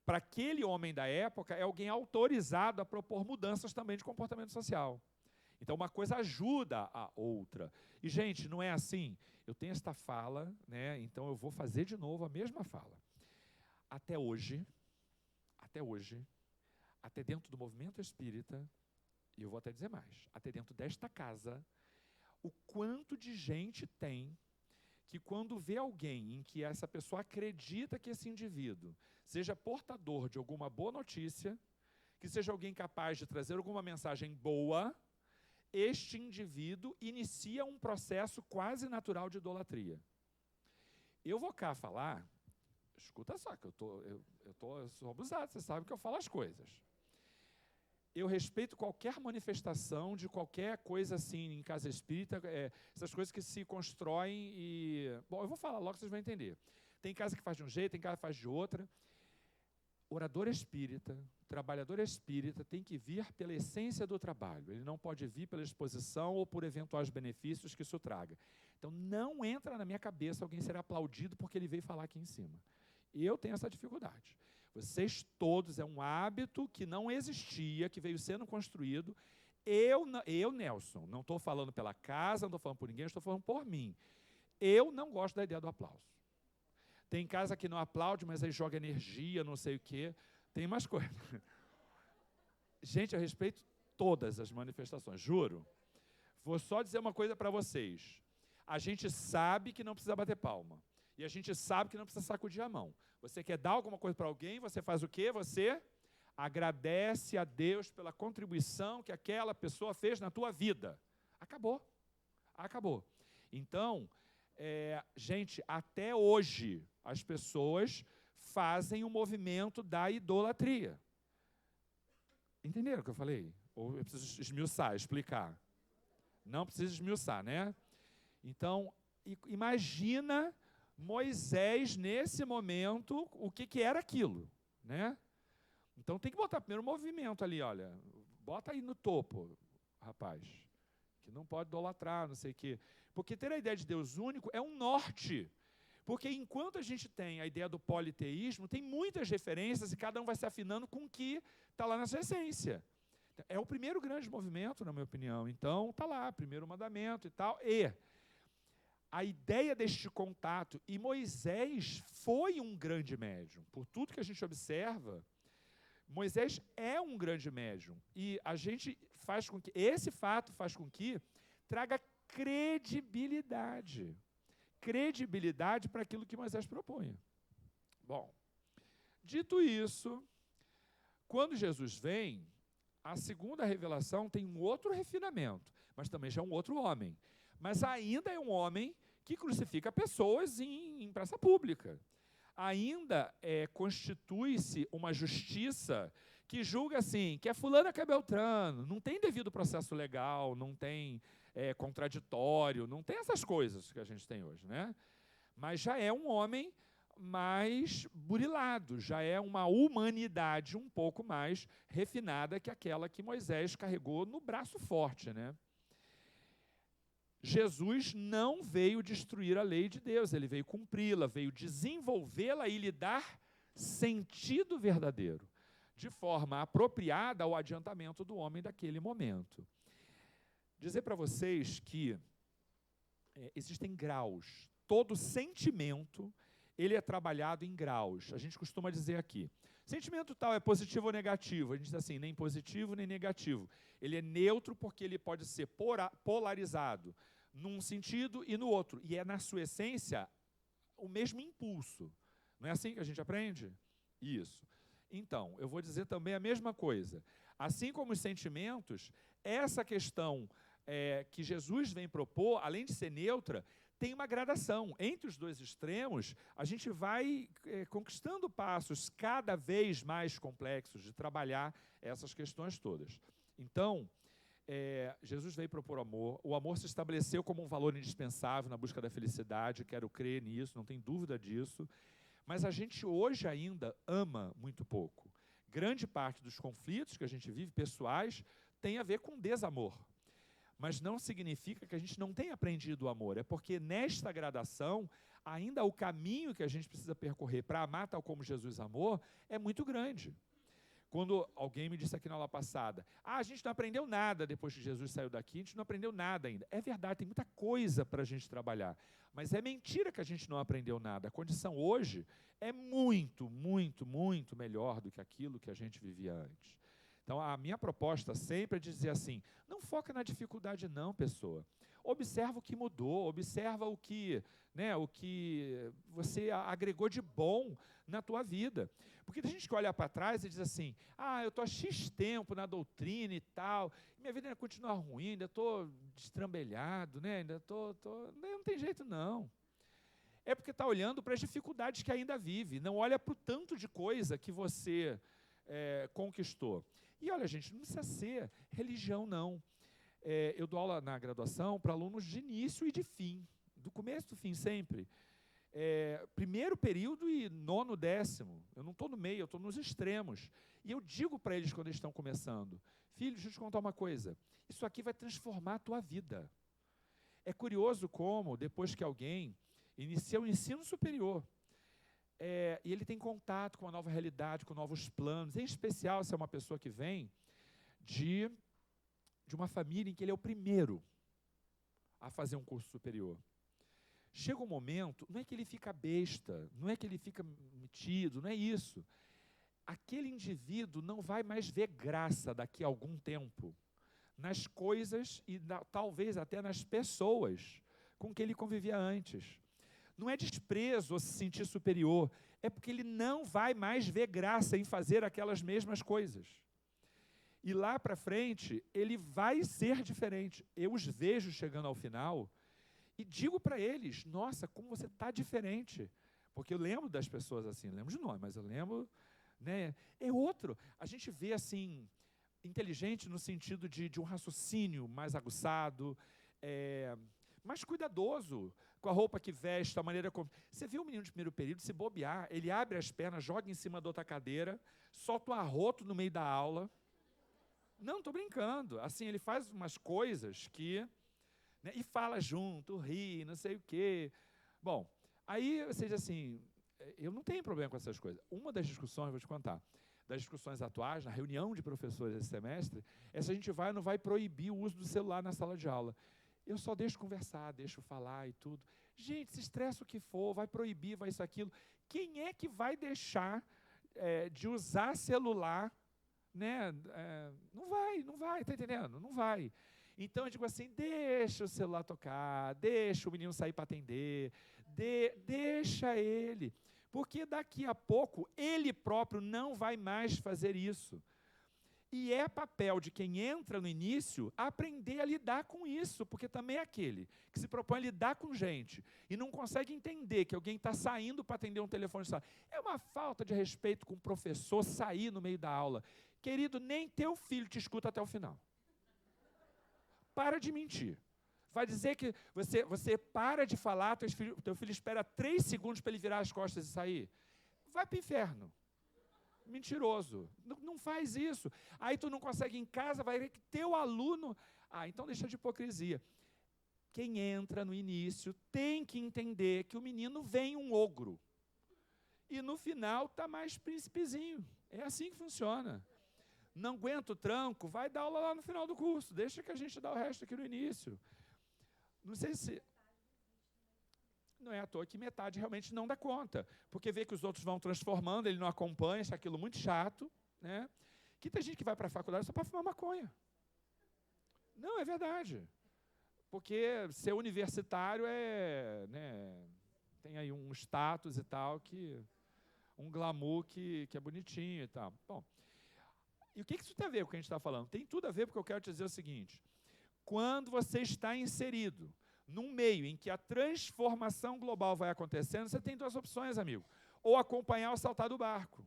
para aquele homem da época, é alguém autorizado a propor mudanças também de comportamento social. Então, uma coisa ajuda a outra. E, gente, não é assim. Eu tenho esta fala, né, então eu vou fazer de novo a mesma fala. Até hoje, até dentro do movimento espírita, e eu vou até dizer mais, até dentro desta casa, o quanto de gente tem que quando vê alguém em que essa pessoa acredita que esse indivíduo seja portador de alguma boa notícia, que seja alguém capaz de trazer alguma mensagem boa, este indivíduo inicia um processo quase natural de idolatria. Eu vou cá falar, escuta só, que eu sou abusado, você sabe que eu falo as coisas. Eu respeito qualquer manifestação de qualquer coisa assim em casa espírita, essas coisas que se constroem e... Bom, eu vou falar logo, vocês vão entender. Tem casa que faz de um jeito, tem casa que faz de outra. Orador espírita, trabalhador espírita tem que vir pela essência do trabalho. Ele não pode vir pela exposição ou por eventuais benefícios que isso traga. Então, não entra na minha cabeça alguém ser aplaudido porque ele veio falar aqui em cima. Eu tenho essa dificuldade. Vocês todos, é um hábito que não existia, que veio sendo construído. Eu Nelson, não estou falando pela casa, não estou falando por ninguém, estou falando por mim. Eu não gosto da ideia do aplauso. Tem casa que não aplaude, mas aí joga energia, não sei o quê. Tem mais coisas. Gente, eu respeito todas as manifestações, juro. Vou só dizer uma coisa para vocês. A gente sabe que não precisa bater palma. E a gente sabe que não precisa sacudir a mão. Você quer dar alguma coisa para alguém, você faz o quê? Você agradece a Deus pela contribuição que aquela pessoa fez na tua vida. Acabou. Acabou. Então, gente, até hoje, as pessoas fazem o movimento da idolatria. Entenderam o que eu falei? Ou eu preciso esmiuçar, explicar? Não precisa esmiuçar, né? Então, imagina Moisés, nesse momento, o que era aquilo, né? Então, tem que botar primeiro o movimento ali, olha. Bota aí no topo, rapaz. Que não pode idolatrar, não sei o quê. Porque ter a ideia de Deus único é um norte. Porque enquanto a gente tem a ideia do politeísmo, tem muitas referências e cada um vai se afinando com o que está lá na sua essência. É o primeiro grande movimento, na minha opinião. Então, está lá, primeiro mandamento e tal. E a ideia deste contato, e Moisés foi um grande médium. Por tudo que a gente observa, Moisés é um grande médium. E a gente faz com que, esse fato faz com que traga credibilidade. Credibilidade para aquilo que Moisés propunha. Bom, dito isso, quando Jesus vem, a segunda revelação tem um outro refinamento, mas também já é um outro homem. Mas ainda é um homem que crucifica pessoas em praça pública. Ainda constitui-se uma justiça que julga assim, que é fulano que é Beltrano, não tem devido processo legal, não tem contraditório, não tem essas coisas que a gente tem hoje, né? Mas já é um homem mais burilado, já é uma humanidade um pouco mais refinada que aquela que Moisés carregou no braço forte, né? Jesus não veio destruir a lei de Deus, ele veio cumpri-la, veio desenvolvê-la e lhe dar sentido verdadeiro, de forma apropriada ao adiantamento do homem daquele momento. Dizer para vocês que existem graus. Todo sentimento, ele é trabalhado em graus. A gente costuma dizer aqui, sentimento tal é positivo ou negativo? A gente diz assim, nem positivo nem negativo. Ele é neutro porque ele pode ser polarizado num sentido e no outro. E é, na sua essência, o mesmo impulso. Não é assim que a gente aprende? Isso. Então, eu vou dizer também a mesma coisa. Assim como os sentimentos, essa questão que Jesus vem propor, além de ser neutra, tem uma gradação. Entre os dois extremos, a gente vai conquistando passos cada vez mais complexos de trabalhar essas questões todas. Então, Jesus veio propor amor. O amor se estabeleceu como um valor indispensável na busca da felicidade. Quero crer nisso, não tem dúvida disso. Mas a gente hoje ainda ama muito pouco. Grande parte dos conflitos que a gente vive, pessoais, tem a ver com desamor. Mas não significa que a gente não tenha aprendido o amor. É porque nesta gradação, ainda o caminho que a gente precisa percorrer para amar tal como Jesus amou é muito grande. Quando alguém me disse aqui na aula passada, a gente não aprendeu nada depois que Jesus saiu daqui, a gente não aprendeu nada ainda. É verdade, tem muita coisa para a gente trabalhar. Mas é mentira que a gente não aprendeu nada. A condição hoje é muito, muito, muito melhor do que aquilo que a gente vivia antes. Então, a minha proposta sempre é dizer assim, não foca na dificuldade não, pessoa. Observa o que mudou, observa o que você agregou de bom na tua vida. Porque tem gente que olha para trás e diz assim, eu estou há X tempo na doutrina e tal, minha vida ainda continua ruim, ainda estou destrambelhado, né? Não tem jeito não. É porque está olhando para as dificuldades que ainda vive, não olha para o tanto de coisa que você conquistou. E olha, gente, não precisa ser religião, não. Eu dou aula na graduação para alunos de início e de fim, do começo do fim sempre. Primeiro período e nono, décimo. Eu não estou no meio, eu estou nos extremos. E eu digo para eles quando eles estão começando, filhos, deixa eu te contar uma coisa, isso aqui vai transformar a tua vida. É curioso como, depois que alguém inicia o ensino superior, e ele tem contato com uma nova realidade, com novos planos, em especial se é uma pessoa que vem de uma família em que ele é o primeiro a fazer um curso superior. Chega um momento, não é que ele fica besta, não é que ele fica metido, não é isso. Aquele indivíduo não vai mais ver graça daqui a algum tempo nas coisas e talvez até nas pessoas com que ele convivia antes. Não é desprezo ou se sentir superior, é porque ele não vai mais ver graça em fazer aquelas mesmas coisas. E lá para frente, ele vai ser diferente. Eu os vejo chegando ao final e digo para eles, nossa, como você está diferente. Porque eu lembro das pessoas assim, eu lembro de nome, mas eu lembro, né? É outro. A gente vê assim, inteligente no sentido de um raciocínio mais aguçado, mais cuidadoso com a roupa que veste, a maneira como... Você vê um menino de primeiro período, se bobear, ele abre as pernas, joga em cima da outra cadeira, solta um arroto no meio da aula. Não, estou brincando. Assim, ele faz umas coisas que... Né, e fala junto, ri, não sei o quê. Bom, aí você diz assim, eu não tenho problema com essas coisas. Uma das discussões, vou te contar, das discussões atuais, na reunião de professores esse semestre, é se a gente vai ou não vai proibir o uso do celular na sala de aula. Eu só deixo conversar, deixo falar e tudo. Gente, se estressa o que for, vai proibir, vai isso, aquilo. Quem é que vai deixar de usar celular? Né? Não vai, está entendendo? Não vai. Então, eu digo assim, deixa o celular tocar, deixa o menino sair para atender, deixa ele. Porque daqui a pouco, ele próprio não vai mais fazer isso. E é papel de quem entra no início aprender a lidar com isso, porque também é aquele que se propõe a lidar com gente e não consegue entender que alguém está saindo para atender um telefone. É uma falta de respeito com o professor sair no meio da aula. Querido, nem teu filho te escuta até o final. Para de mentir. Vai dizer que você para de falar, teu filho espera 3 segundos para ele virar as costas e sair. Vai para o inferno. Mentiroso. Não faz isso. Aí tu não consegue em casa, vai ver que teu aluno... então deixa de hipocrisia. Quem entra no início tem que entender que o menino vem um ogro. E no final está mais príncipezinho. É assim que funciona. Não aguenta o tranco, vai dar aula lá no final do curso. Deixa que a gente dá o resto aqui no início. Não sei se... Não é à toa que metade realmente não dá conta, porque vê que os outros vão transformando, ele não acompanha, acha aquilo muito chato, né? Que tem gente que vai para a faculdade só para fumar maconha. Não, é verdade. Porque ser universitário tem aí um status e tal, um glamour que é bonitinho e tal. Bom, e o que isso tem a ver com o que a gente está falando? Tem tudo a ver, porque eu quero te dizer o seguinte, quando você está inserido num meio em que a transformação global vai acontecendo, você tem 2 opções, amigo. Ou acompanhar ou saltar do barco.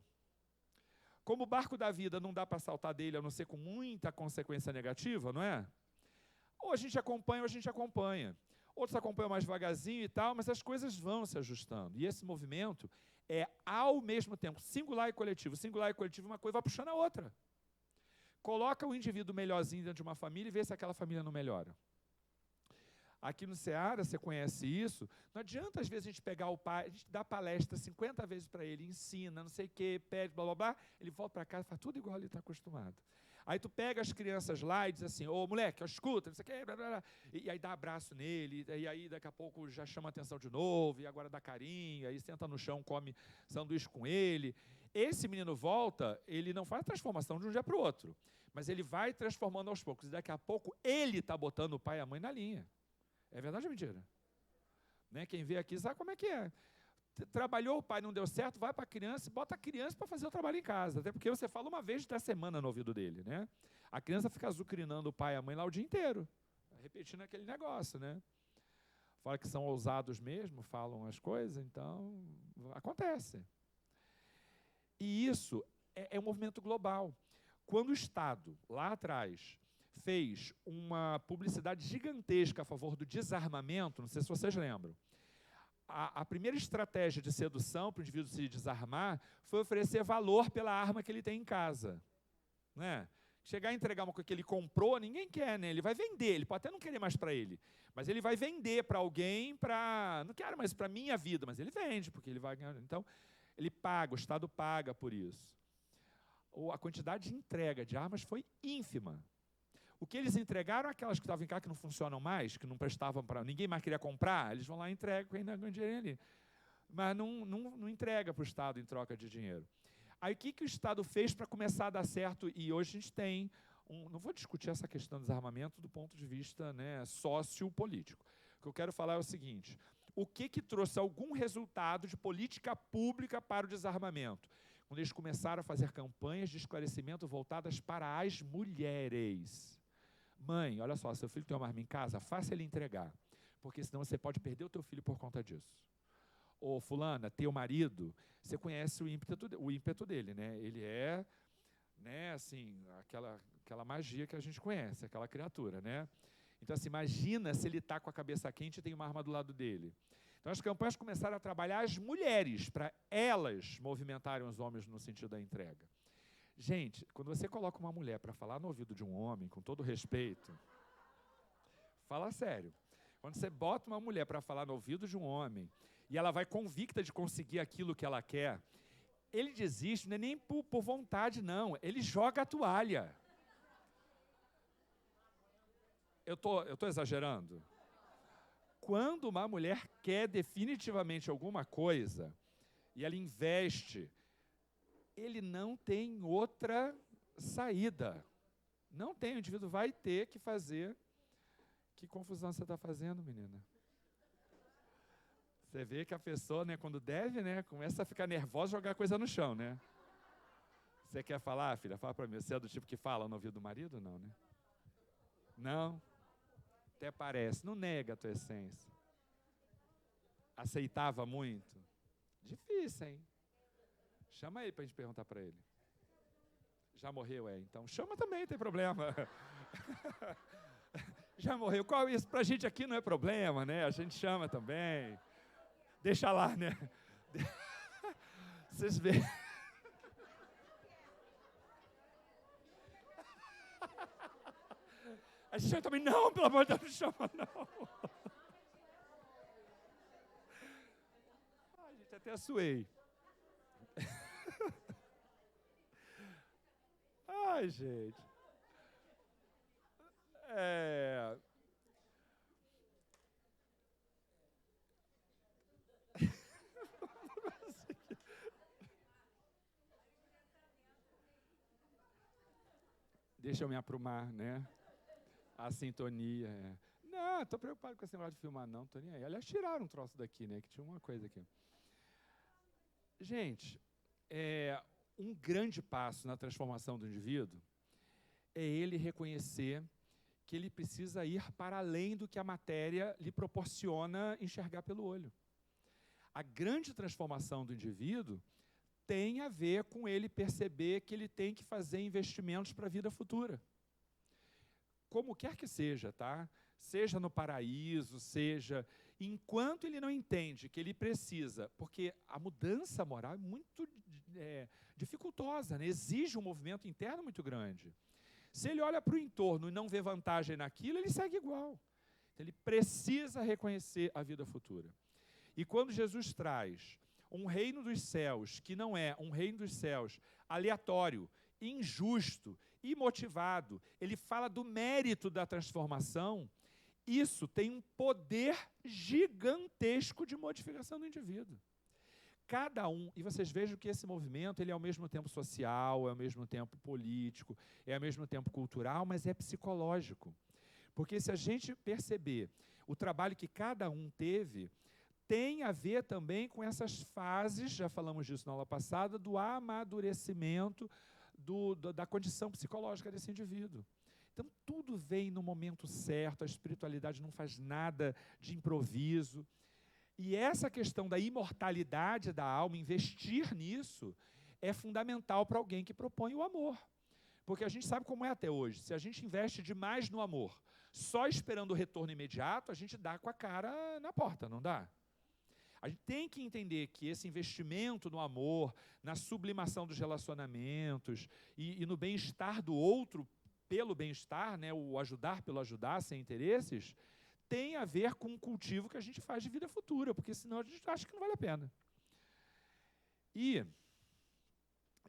Como o barco da vida não dá para saltar dele, a não ser com muita consequência negativa, não é? Ou a gente acompanha ou a gente acompanha. Outros acompanham mais devagarzinho e tal, mas as coisas vão se ajustando. E esse movimento é, ao mesmo tempo, singular e coletivo. Singular e coletivo, uma coisa vai puxando a outra. Coloca o indivíduo melhorzinho dentro de uma família e vê se aquela família não melhora. Aqui no Ceará, você conhece isso, não adianta às vezes a gente pegar o pai, a gente dá palestra 50 vezes para ele, ensina, não sei o quê, pede, blá, blá, blá, ele volta para casa e faz tudo igual ele está acostumado. Aí tu pega as crianças lá e diz assim, ô moleque, escuta, não sei o quê, blá, blá, blá, e aí dá abraço nele, e aí daqui a pouco já chama atenção de novo, e agora dá carinho, aí senta no chão, come sanduíche com ele. Esse menino volta, ele não faz a transformação de um dia para o outro, mas ele vai transformando aos poucos. E daqui a pouco, ele está botando o pai e a mãe na linha. É verdade ou mentira? Né? Quem vê aqui sabe como é que é. Trabalhou, o pai não deu certo, vai para a criança e bota a criança para fazer o trabalho em casa. Até porque você fala uma vez da semana no ouvido dele. Né? A criança fica azucrinando o pai e a mãe lá o dia inteiro, repetindo aquele negócio. Né? Fala que são ousados mesmo, falam as coisas, então acontece. E isso é um movimento global. Quando o Estado, lá atrás, fez uma publicidade gigantesca a favor do desarmamento, não sei se vocês lembram, a primeira estratégia de sedução para o indivíduo se desarmar foi oferecer valor pela arma que ele tem em casa. Né? Chegar a entregar uma coisa que ele comprou, ninguém quer, né? Ele vai vender, ele pode até não querer mais para ele, mas ele vai vender para alguém, não quero mais para a minha vida, mas ele vende, porque ele vai ganhar. Então, ele paga, o Estado paga por isso. A quantidade de entrega de armas foi ínfima. O que eles entregaram, aquelas que estavam em casa que não funcionam mais, que não prestavam para... Ninguém mais queria comprar, eles vão lá e entregam, porque ainda ganham dinheiro ali. Mas não entrega para o Estado em troca de dinheiro. Aí o que o Estado fez para começar a dar certo? E hoje a gente tem... não vou discutir essa questão do desarmamento do ponto de vista, né, sociopolítico. O que eu quero falar é o seguinte: o que trouxe algum resultado de política pública para o desarmamento? Quando eles começaram a fazer campanhas de esclarecimento voltadas para as mulheres. Mãe, olha só, seu filho tem uma arma em casa, faça ele entregar, porque senão você pode perder o teu filho por conta disso. Ô, fulana, teu marido, você conhece o ímpeto dele, né? Ele é, né, assim, aquela magia que a gente conhece, aquela criatura, né? Então, assim, imagina se ele está com a cabeça quente e tem uma arma do lado dele. Então, as campanhas começaram a trabalhar as mulheres, para elas movimentarem os homens no sentido da entrega. Gente, quando você coloca uma mulher para falar no ouvido de um homem, com todo respeito, fala sério. Quando você bota uma mulher para falar no ouvido de um homem, e ela vai convicta de conseguir aquilo que ela quer, ele desiste, não é nem por vontade, não. Ele joga a toalha. Eu tô exagerando? Quando uma mulher quer definitivamente alguma coisa, e ela investe, ele não tem outra saída. Não tem, o indivíduo vai ter que fazer. Que confusão você está fazendo, menina? Você vê que a pessoa, né, quando deve, né, começa a ficar nervosa e jogar coisa no chão, né? Você quer falar, filha? Fala para mim. Você é do tipo que fala no ouvido do marido? Não, né? Não? Até parece. Não nega a tua essência. Aceitava muito? Difícil, hein? Chama ele para a gente perguntar para ele. Já morreu, então chama também, não tem problema. Já morreu. Qual isso? Para a gente aqui não é problema, né? A gente chama também. Deixa lá, né? Vocês veem. A gente chama também, não, pelo amor de Deus, não chama, não. A gente até suei. Ai, gente. Deixa eu me aprumar, né? A sintonia. Não, estou preocupado com esse negócio de filmar, não, estou nem aí. Aliás, tiraram um troço daqui, né? Que tinha uma coisa aqui. Gente, um grande passo na transformação do indivíduo é ele reconhecer que ele precisa ir para além do que a matéria lhe proporciona enxergar pelo olho. A grande transformação do indivíduo tem a ver com ele perceber que ele tem que fazer investimentos para a vida futura. Como quer que seja, tá? Seja no paraíso, seja... Enquanto ele não entende que ele precisa, porque a mudança moral é muito dificultosa, né? Exige um movimento interno muito grande. Se ele olha para o entorno e não vê vantagem naquilo, ele segue igual. Então, ele precisa reconhecer a vida futura. E quando Jesus traz um reino dos céus, que não é um reino dos céus aleatório, injusto, imotivado, ele fala do mérito da transformação, isso tem um poder gigantesco de modificação do indivíduo. Cada um, e vocês vejam que esse movimento ele é ao mesmo tempo social, é ao mesmo tempo político, é ao mesmo tempo cultural, mas é psicológico. Porque se a gente perceber o trabalho que cada um teve, tem a ver também com essas fases, já falamos disso na aula passada, do amadurecimento da condição psicológica desse indivíduo. Então, tudo vem no momento certo, a espiritualidade não faz nada de improviso. E essa questão da imortalidade da alma, investir nisso, é fundamental para alguém que propõe o amor. Porque a gente sabe como é até hoje. Se a gente investe demais no amor, só esperando o retorno imediato, a gente dá com a cara na porta, não dá? A gente tem que entender que esse investimento no amor, na sublimação dos relacionamentos e no bem-estar do outro pelo bem-estar, né, o ajudar pelo ajudar, sem interesses, tem a ver com o cultivo que a gente faz de vida futura, porque senão a gente acha que não vale a pena. E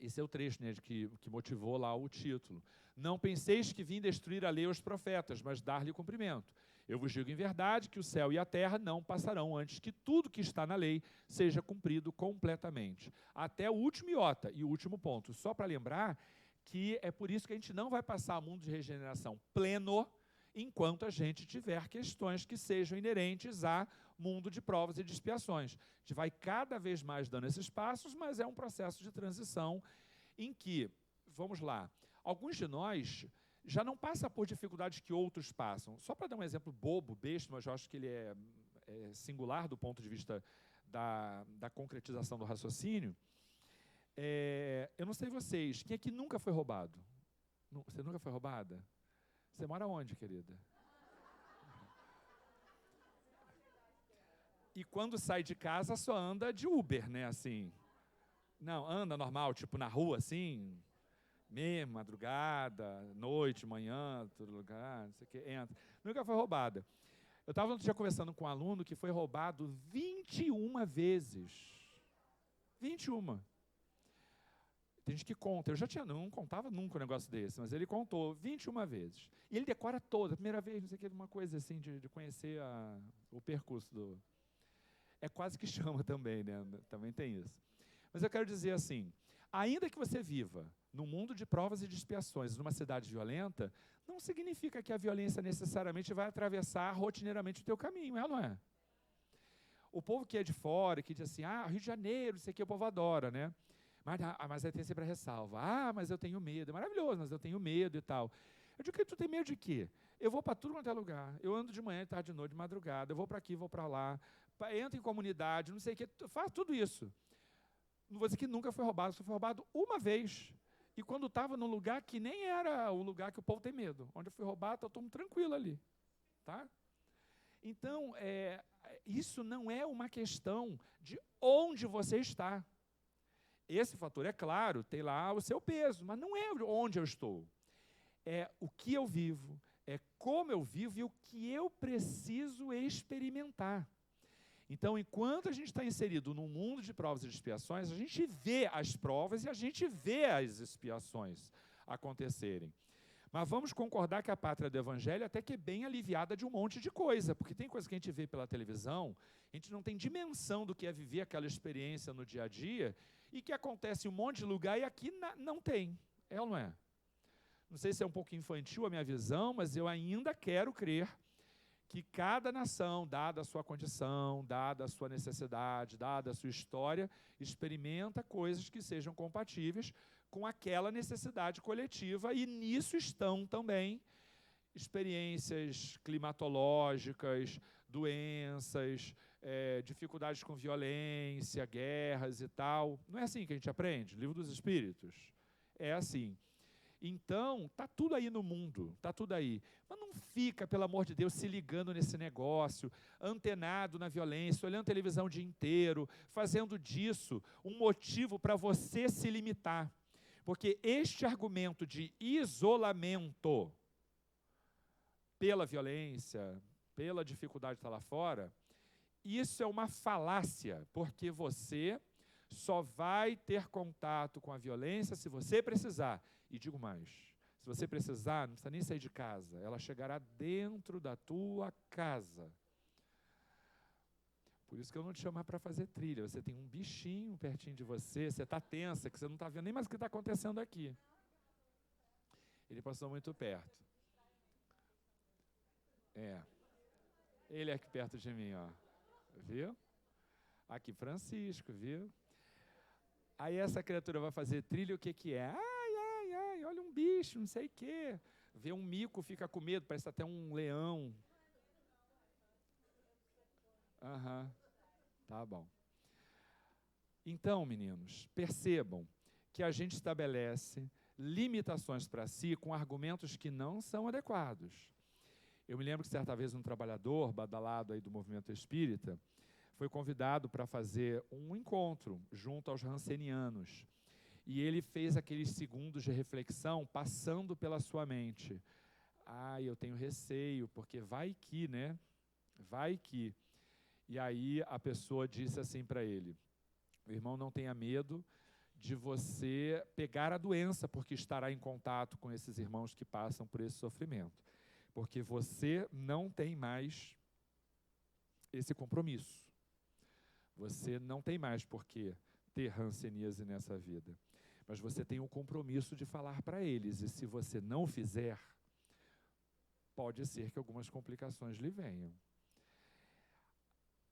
esse é o trecho, né, que motivou lá o título. Não penseis que vim destruir a lei e os profetas, mas dar-lhe cumprimento. Eu vos digo em verdade que o céu e a terra não passarão antes que tudo que está na lei seja cumprido completamente. Até o último iota e o último ponto. Só para lembrar que é por isso que a gente não vai passar ao mundo de regeneração pleno enquanto a gente tiver questões que sejam inerentes a mundo de provas e de expiações. A gente vai cada vez mais dando esses passos, mas é um processo de transição em que, vamos lá, alguns de nós já não passam por dificuldades que outros passam. Só para dar um exemplo bobo, besta, mas eu acho que ele é singular do ponto de vista da concretização do raciocínio. Eu não sei vocês, quem aqui nunca foi roubado? Você nunca foi roubada? Você mora onde, querida? E quando sai de casa, só anda de Uber, né, assim. Não, anda normal, tipo na rua, assim, mesmo, madrugada, noite, manhã, todo lugar, não sei o que, entra. Nunca foi roubada. Eu estava outro dia conversando com um aluno que foi roubado 21 vezes. 21. Tem gente que conta, não contava nunca um negócio desse, mas ele contou 21 vezes. E ele decora toda, a primeira vez, não sei o que, uma coisa assim, de conhecer o percurso do... É quase que chama também, né? Também tem isso. Mas eu quero dizer assim, ainda que você viva num mundo de provas e de expiações, numa cidade violenta, não significa que a violência necessariamente vai atravessar rotineiramente o teu caminho, não é? O povo que é de fora, que diz assim, Rio de Janeiro, isso aqui o povo adora, né? Mas aí tem sempre a ressalva. Mas eu tenho medo. É maravilhoso, mas eu tenho medo e tal. Eu digo, que tu tem medo de quê? Eu vou para tudo quanto é lugar. Eu ando de manhã, de tarde, de noite, de madrugada. Eu vou para aqui, vou para lá. Entro em comunidade, não sei o quê. Faz tudo isso. Não vou dizer que nunca foi roubado. Só foi roubado uma vez. E quando estava num lugar que nem era o lugar que o povo tem medo. Onde eu fui roubado, está todo mundo tranquilo ali. Tá? Então, isso não é uma questão de onde você está. Esse fator, é claro, tem lá o seu peso, mas não é onde eu estou. É o que eu vivo, é como eu vivo e o que eu preciso experimentar. Então, enquanto a gente está inserido num mundo de provas e de expiações, a gente vê as provas e a gente vê as expiações acontecerem. Mas vamos concordar que a pátria do Evangelho até que é bem aliviada de um monte de coisa, porque tem coisa que a gente vê pela televisão, a gente não tem dimensão do que é viver aquela experiência no dia a dia, e que acontece em um monte de lugar e aqui não tem. É ou não é? Não sei se é um pouco infantil a minha visão, mas eu ainda quero crer que cada nação, dada a sua condição, dada a sua necessidade, dada a sua história, experimenta coisas que sejam compatíveis com aquela necessidade coletiva, e nisso estão também experiências climatológicas, doenças, dificuldades com violência, guerras e tal. Não é assim que a gente aprende? Livro dos Espíritos. É assim. Então, está tudo aí no mundo, está tudo aí. Mas não fica, pelo amor de Deus, se ligando nesse negócio, antenado na violência, olhando televisão o dia inteiro, fazendo disso um motivo para você se limitar. Porque este argumento de isolamento pela violência, pela dificuldade de estar lá fora, isso é uma falácia, porque você só vai ter contato com a violência se você precisar. E digo mais, se você precisar, não precisa nem sair de casa, ela chegará dentro da tua casa. Por isso que eu não te chamar para fazer trilha. Você tem um bichinho pertinho de você, você está tensa, que você não está vendo nem mais o que está acontecendo aqui. Ele passou muito perto. Ele é aqui perto de mim, ó. Viu? Aqui, Francisco, viu? Aí essa criatura vai fazer trilha, o que que é? Ai, olha um bicho, não sei o quê. Vê um mico, fica com medo, parece até um leão. Tá bom. Então, meninos, percebam que a gente estabelece limitações para si com argumentos que não são adequados. Eu me lembro que certa vez um trabalhador badalado aí do movimento espírita foi convidado para fazer um encontro junto aos rancenianos. E ele fez aqueles segundos de reflexão passando pela sua mente. Eu tenho receio, porque vai que, né? Vai que. E aí a pessoa disse assim para ele: meu irmão, não tenha medo de você pegar a doença, porque estará em contato com esses irmãos que passam por esse sofrimento. Porque você não tem mais esse compromisso. Você não tem mais por que ter hanseníase nessa vida. Mas você tem o compromisso de falar para eles. E se você não o fizer, pode ser que algumas complicações lhe venham.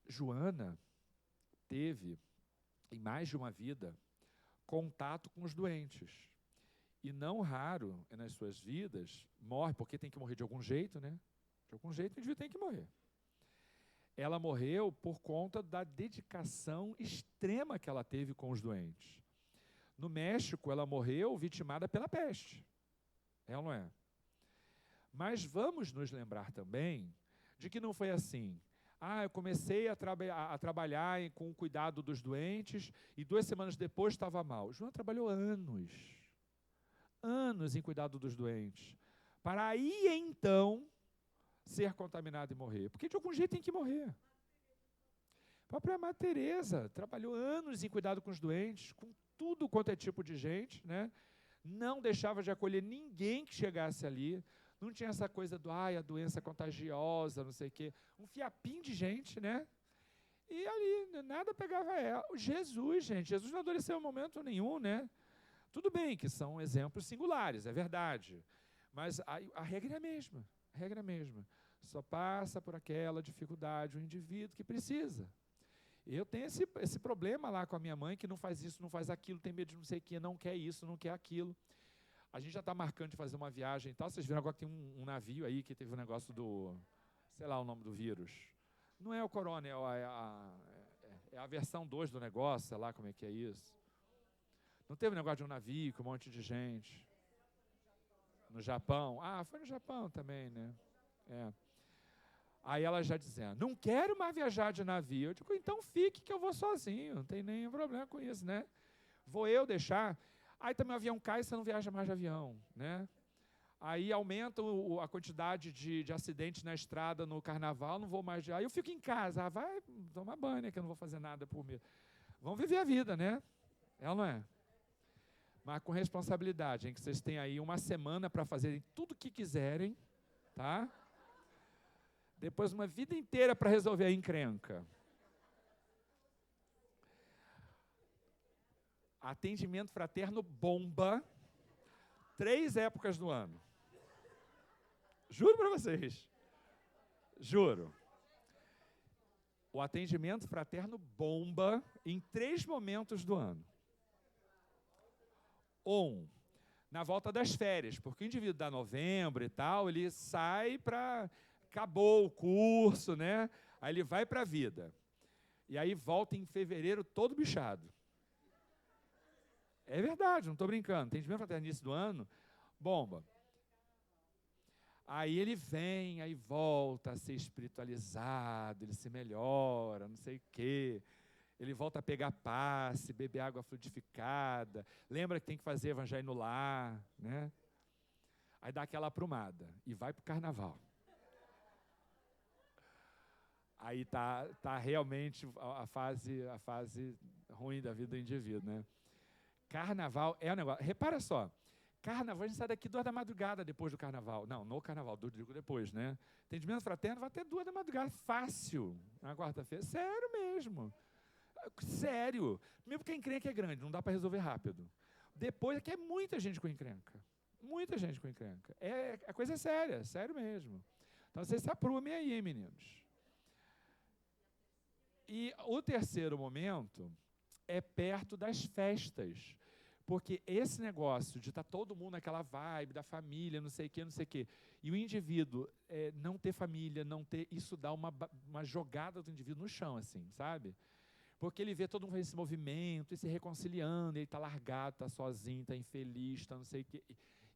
Joana teve, em mais de uma vida, contato com os doentes. E não raro, nas suas vidas, morre, porque tem que morrer de algum jeito, né? De algum jeito o indivíduo tem que morrer. Ela morreu por conta da dedicação extrema que ela teve com os doentes. No México, ela morreu vitimada pela peste. É ou não é? Mas vamos nos lembrar também de que não foi assim. Eu comecei a trabalhar com o cuidado dos doentes e 2 semanas depois estava mal. Joana trabalhou anos em cuidado dos doentes, para aí então ser contaminado e morrer. Porque de algum jeito tem que morrer. A própria Madre Teresa trabalhou anos em cuidado com os doentes, com tudo quanto é tipo de gente, né? Não deixava de acolher ninguém que chegasse ali. Não tinha essa coisa do, a doença contagiosa, não sei o quê. Um fiapinho de gente, né? E ali, nada pegava ela. Jesus, gente, Jesus não adoeceu em momento nenhum, né? Tudo bem que são exemplos singulares, é verdade. Mas a regra é a mesma. A regra é a mesma. Só passa por aquela dificuldade o indivíduo que precisa. Eu tenho esse problema lá com a minha mãe, que não faz isso, não faz aquilo, tem medo de não sei o quê, não quer isso, não quer aquilo. A gente já está marcando de fazer uma viagem e tal. Vocês viram agora que tem um navio aí que teve um negócio do, sei lá o nome do vírus. Não é o corona, é a versão 2 do negócio, sei lá como é que é isso. Não teve um negócio de um navio com um monte de gente? No Japão? Foi no Japão também, né? Aí ela já dizendo, não quero mais viajar de navio. Eu digo, então fique que eu vou sozinho, não tem nenhum problema com isso, né? Vou eu deixar. Aí também o avião cai e você não viaja mais de avião, né? Aí aumenta a quantidade de acidentes na estrada no carnaval, não vou mais de... Aí eu fico em casa, vai tomar banho, né, que eu não vou fazer nada por mim. Vamos viver a vida, né? É ou não é? Mas com responsabilidade, hein, que vocês têm aí uma semana para fazerem tudo o que quiserem, tá? Depois uma vida inteira para resolver a encrenca. Atendimento fraterno bomba 3 épocas do ano. Juro para vocês. Juro. O atendimento fraterno bomba em 3 momentos do ano. Na volta das férias, porque o indivíduo dá novembro e tal, ele sai para... Acabou o curso, né? Aí ele vai para a vida. E aí volta em fevereiro todo bichado. É verdade, não estou brincando. Atendimento fraterno início do ano, bomba. Aí ele vem, aí volta a ser espiritualizado, ele se melhora, não sei o quê. Ele volta a pegar passe, beber água fluidificada. Lembra que tem que fazer evangelho no lar, né? Aí dá aquela aprumada e vai para o carnaval. Aí tá realmente a fase ruim da vida do indivíduo, né? Carnaval é um negócio... Repara só, Carnaval, a gente sai daqui 2 da madrugada depois do carnaval. Não, no carnaval, digo depois, né? Atendimento fraterno vai até 2 da madrugada, fácil, na quarta-feira. Sério mesmo. Sério. Mesmo porque a encrenca é grande, não dá para resolver rápido. Depois é que é muita gente com encrenca. Muita gente com encrenca. A coisa é séria, sério mesmo. Então, vocês se aprumem aí, meninos. E o terceiro momento é perto das festas. Porque esse negócio de estar todo mundo naquela vibe da família, não sei o quê, não sei o quê, e o indivíduo não ter família, não ter, isso dá uma jogada do indivíduo no chão, assim, sabe? Porque ele vê todo mundo fazendo esse movimento, e se reconciliando, ele está largado, está sozinho, está infeliz, está não sei o quê.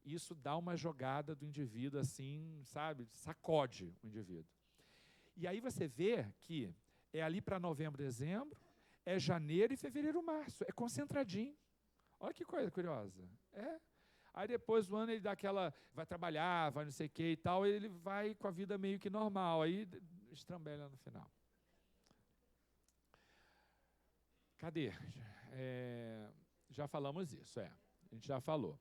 Isso dá uma jogada do indivíduo, assim, sabe? Sacode o indivíduo. E aí você vê que é ali para novembro, dezembro, é janeiro e fevereiro, março, é concentradinho. Olha que coisa curiosa. Aí depois o ano ele dá aquela, vai trabalhar, vai não sei o que e tal, e ele vai com a vida meio que normal, aí estrambelha no final. Cadê? Já falamos isso, a gente já falou.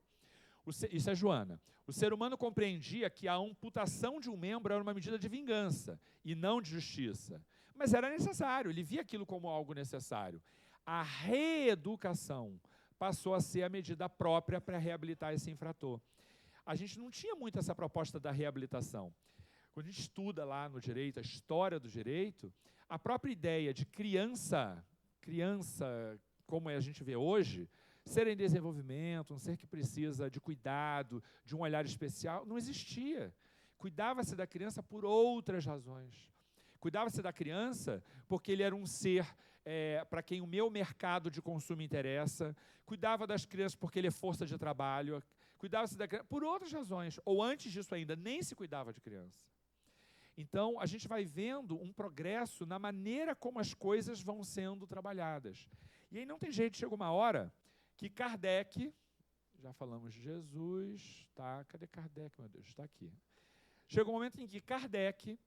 Isso é Joana. O ser humano compreendia que a amputação de um membro era uma medida de vingança e não de justiça. Mas era necessário, ele via aquilo como algo necessário. A reeducação passou a ser a medida própria para reabilitar esse infrator. A gente não tinha muito essa proposta da reabilitação. Quando a gente estuda lá no direito, a história do direito, a própria ideia de criança como a gente vê hoje, ser em desenvolvimento, um ser que precisa de cuidado, de um olhar especial, não existia. Cuidava-se da criança por outras razões. Cuidava-se da criança porque ele era um ser para quem o meu mercado de consumo interessa, cuidava das crianças porque ele é força de trabalho, cuidava-se da criança por outras razões, ou antes disso ainda, nem se cuidava de criança. Então, a gente vai vendo um progresso na maneira como as coisas vão sendo trabalhadas. E aí não tem jeito, chega uma hora que Kardec, já falamos de Jesus, tá? Cadê Kardec, meu Deus? Está aqui. Chega um momento em que Kardec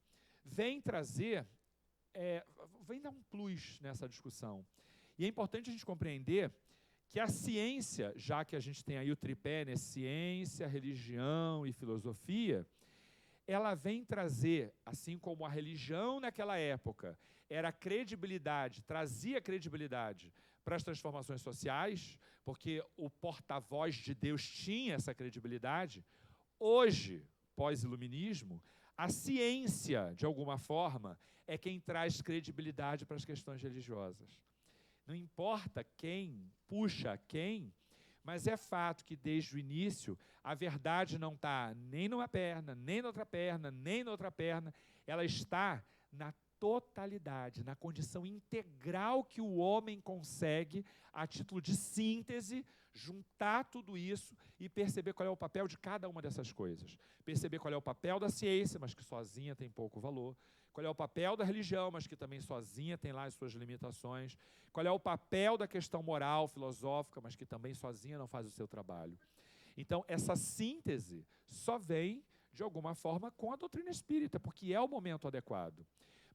vem trazer, vem dar um plus nessa discussão. E é importante a gente compreender que a ciência, já que a gente tem aí o tripé, né, ciência, religião e filosofia, ela vem trazer, assim como a religião naquela época era credibilidade, trazia credibilidade para as transformações sociais, porque o porta-voz de Deus tinha essa credibilidade. Hoje, pós-iluminismo, a ciência, de alguma forma, é quem traz credibilidade para as questões religiosas. Não importa quem puxa quem, mas é fato que, desde o início, a verdade não está nem numa perna, nem na outra perna, nem na outra perna. Ela está na totalidade, na condição integral que o homem consegue, a título de síntese, juntar tudo isso e perceber qual é o papel de cada uma dessas coisas. Perceber qual é o papel da ciência, mas que sozinha tem pouco valor. Qual é o papel da religião, mas que também sozinha tem lá as suas limitações. Qual é o papel da questão moral, filosófica, mas que também sozinha não faz o seu trabalho. Então, essa síntese só vem, de alguma forma, com a doutrina espírita, porque é o momento adequado.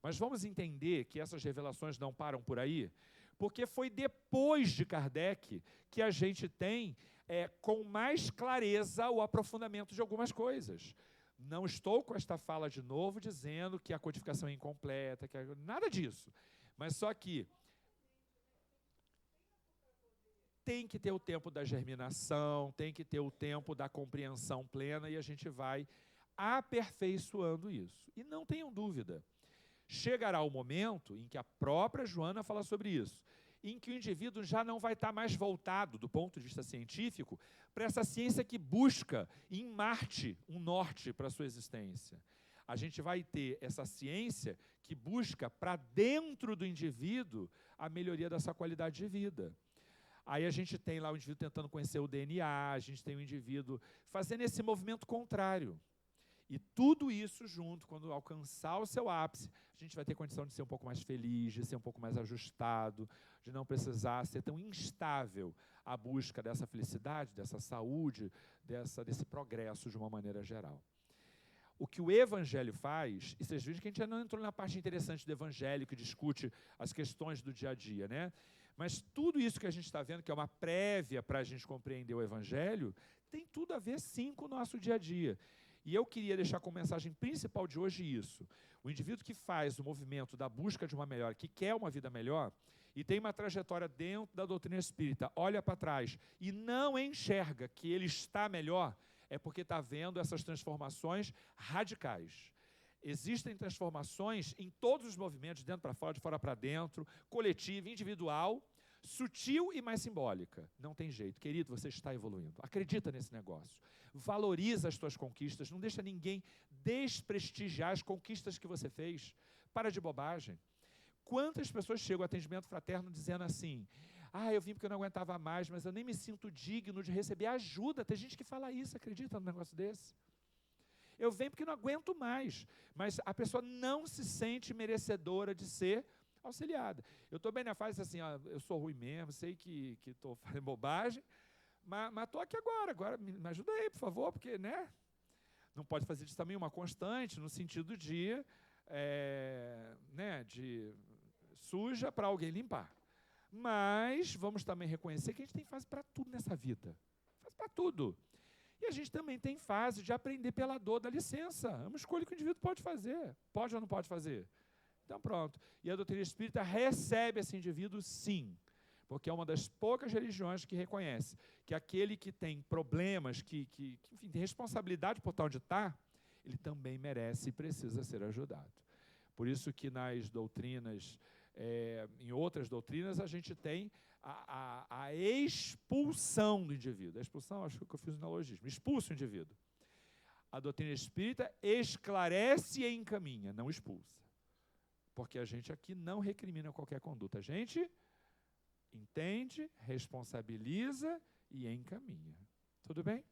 Mas vamos entender que essas revelações não param por aí, porque foi depois de Kardec que a gente tem, com mais clareza, o aprofundamento de algumas coisas. Não estou com esta fala de novo dizendo que a codificação é incompleta, nada disso. Mas só que tem que ter o tempo da germinação, tem que ter o tempo da compreensão plena e a gente vai aperfeiçoando isso. E não tenham dúvida, chegará o momento em que a própria Joana fala sobre isso, em que o indivíduo já não vai estar mais voltado, do ponto de vista científico, para essa ciência que busca em Marte um norte para a sua existência. A gente vai ter essa ciência que busca para dentro do indivíduo a melhoria da sua qualidade de vida. Aí a gente tem lá o indivíduo tentando conhecer o DNA, a gente tem o indivíduo fazendo esse movimento contrário. E tudo isso junto, quando alcançar o seu ápice, a gente vai ter condição de ser um pouco mais feliz, de ser um pouco mais ajustado, de não precisar ser tão instável a busca dessa felicidade, dessa saúde, desse progresso de uma maneira geral. O que o Evangelho faz, e vocês viram que a gente já não entrou na parte interessante do Evangelho, que discute as questões do dia a dia, né? Mas tudo isso que a gente está vendo, que é uma prévia para a gente compreender o Evangelho, tem tudo a ver, sim, com o nosso dia a dia. E eu queria deixar como mensagem principal de hoje isso. O indivíduo que faz o movimento da busca de uma melhor, que quer uma vida melhor, e tem uma trajetória dentro da doutrina espírita, olha para trás e não enxerga que ele está melhor, é porque está vendo essas transformações radicais. Existem transformações em todos os movimentos, de dentro para fora, de fora para dentro, coletiva, individual, sutil e mais simbólica. Não tem jeito. Querido, você está evoluindo. Acredita nesse negócio. Valoriza as suas conquistas. Não deixa ninguém desprestigiar as conquistas que você fez. Para de bobagem. Quantas pessoas chegam ao atendimento fraterno dizendo assim: eu vim porque eu não aguentava mais, mas eu nem me sinto digno de receber ajuda. Tem gente que fala isso, acredita num negócio desse? Eu venho porque não aguento mais, mas a pessoa não se sente merecedora de ser auxiliada. Eu estou bem na fase assim, eu sou ruim mesmo, sei que estou fazendo bobagem, mas estou aqui agora me ajuda aí, por favor, porque, né? Não pode fazer disso também uma constante, no sentido de suja para alguém limpar. Mas vamos também reconhecer que a gente tem fase para tudo nessa vida. Faz para tudo. E a gente também tem fase de aprender pela dor da licença. É uma escolha que o indivíduo pode fazer. Pode ou não pode fazer? Então pronto. E a doutrina espírita recebe esse indivíduo sim. Porque é uma das poucas religiões que reconhece que aquele que tem problemas, que enfim, tem responsabilidade por estar onde está, ele também merece e precisa ser ajudado. Por isso que nas doutrinas, em outras doutrinas, a gente tem a expulsão do indivíduo. A expulsão, acho que eu fiz um neologismo. Expulsa o indivíduo. A doutrina espírita esclarece e encaminha, não expulsa. Porque a gente aqui não recrimina qualquer conduta. A gente entende, responsabiliza e encaminha. Tudo bem?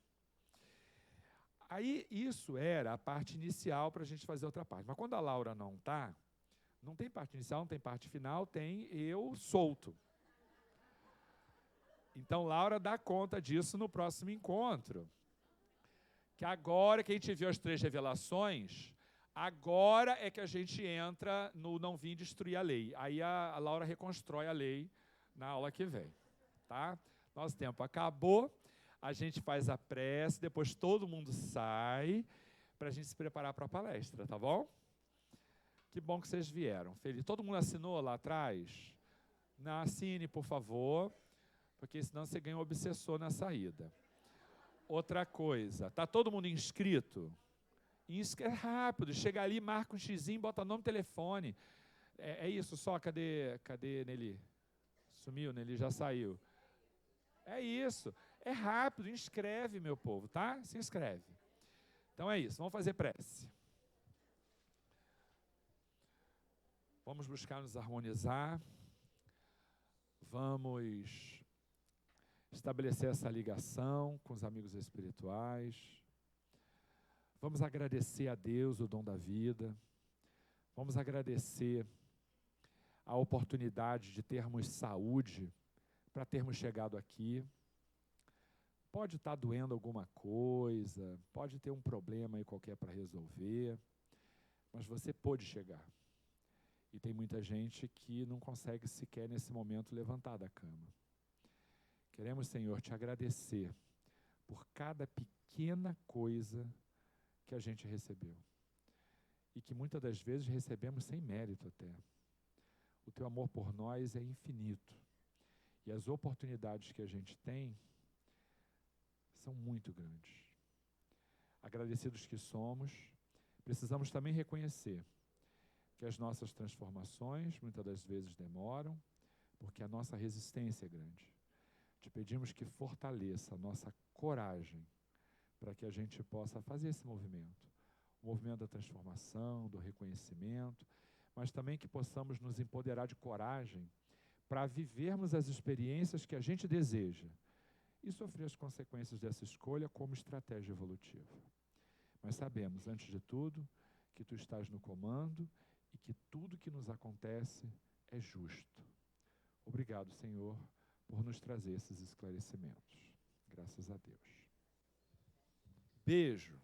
Aí, isso era a parte inicial para a gente fazer outra parte. Mas quando a Laura não está, não tem parte inicial, não tem parte final, tem eu solto. Então, Laura dá conta disso no próximo encontro. Que agora que a gente viu as 3 revelações, agora é que a gente entra no não vim destruir a lei. Aí a Laura reconstrói a lei na aula que vem. Tá? Nosso tempo acabou. A gente faz a prece, depois todo mundo sai para a gente se preparar para a palestra, tá bom? Que bom que vocês vieram. Feliz. Todo mundo assinou lá atrás? Não, assine, por favor, porque senão você ganha um obsessor na saída. Outra coisa, tá todo mundo inscrito? É rápido, chega ali, marca um xizinho, bota nome e telefone. É isso só, cadê Nelly? Sumiu, Nelly já saiu. É isso, é rápido, inscreve, meu povo, tá? Se inscreve. Então é isso, vamos fazer prece. Vamos buscar nos harmonizar. Vamos estabelecer essa ligação com os amigos espirituais. Vamos agradecer a Deus o dom da vida. Vamos agradecer a oportunidade de termos saúde para termos chegado aqui. Pode estar doendo alguma coisa, pode ter um problema aí qualquer para resolver, mas você pôde chegar. E tem muita gente que não consegue sequer nesse momento levantar da cama. Queremos, Senhor, te agradecer por cada pequena coisa que a gente recebeu. E que muitas das vezes recebemos sem mérito até. O teu amor por nós é infinito. E as oportunidades que a gente tem são muito grandes. Agradecidos que somos, precisamos também reconhecer que as nossas transformações muitas das vezes demoram, porque a nossa resistência é grande. Te pedimos que fortaleça a nossa coragem para que a gente possa fazer esse movimento. O movimento da transformação, do reconhecimento, mas também que possamos nos empoderar de coragem para vivermos as experiências que a gente deseja e sofrer as consequências dessa escolha como estratégia evolutiva. Mas sabemos, antes de tudo, que tu estás no comando e que tudo que nos acontece é justo. Obrigado, Senhor, por nos trazer esses esclarecimentos. Graças a Deus. Beijo.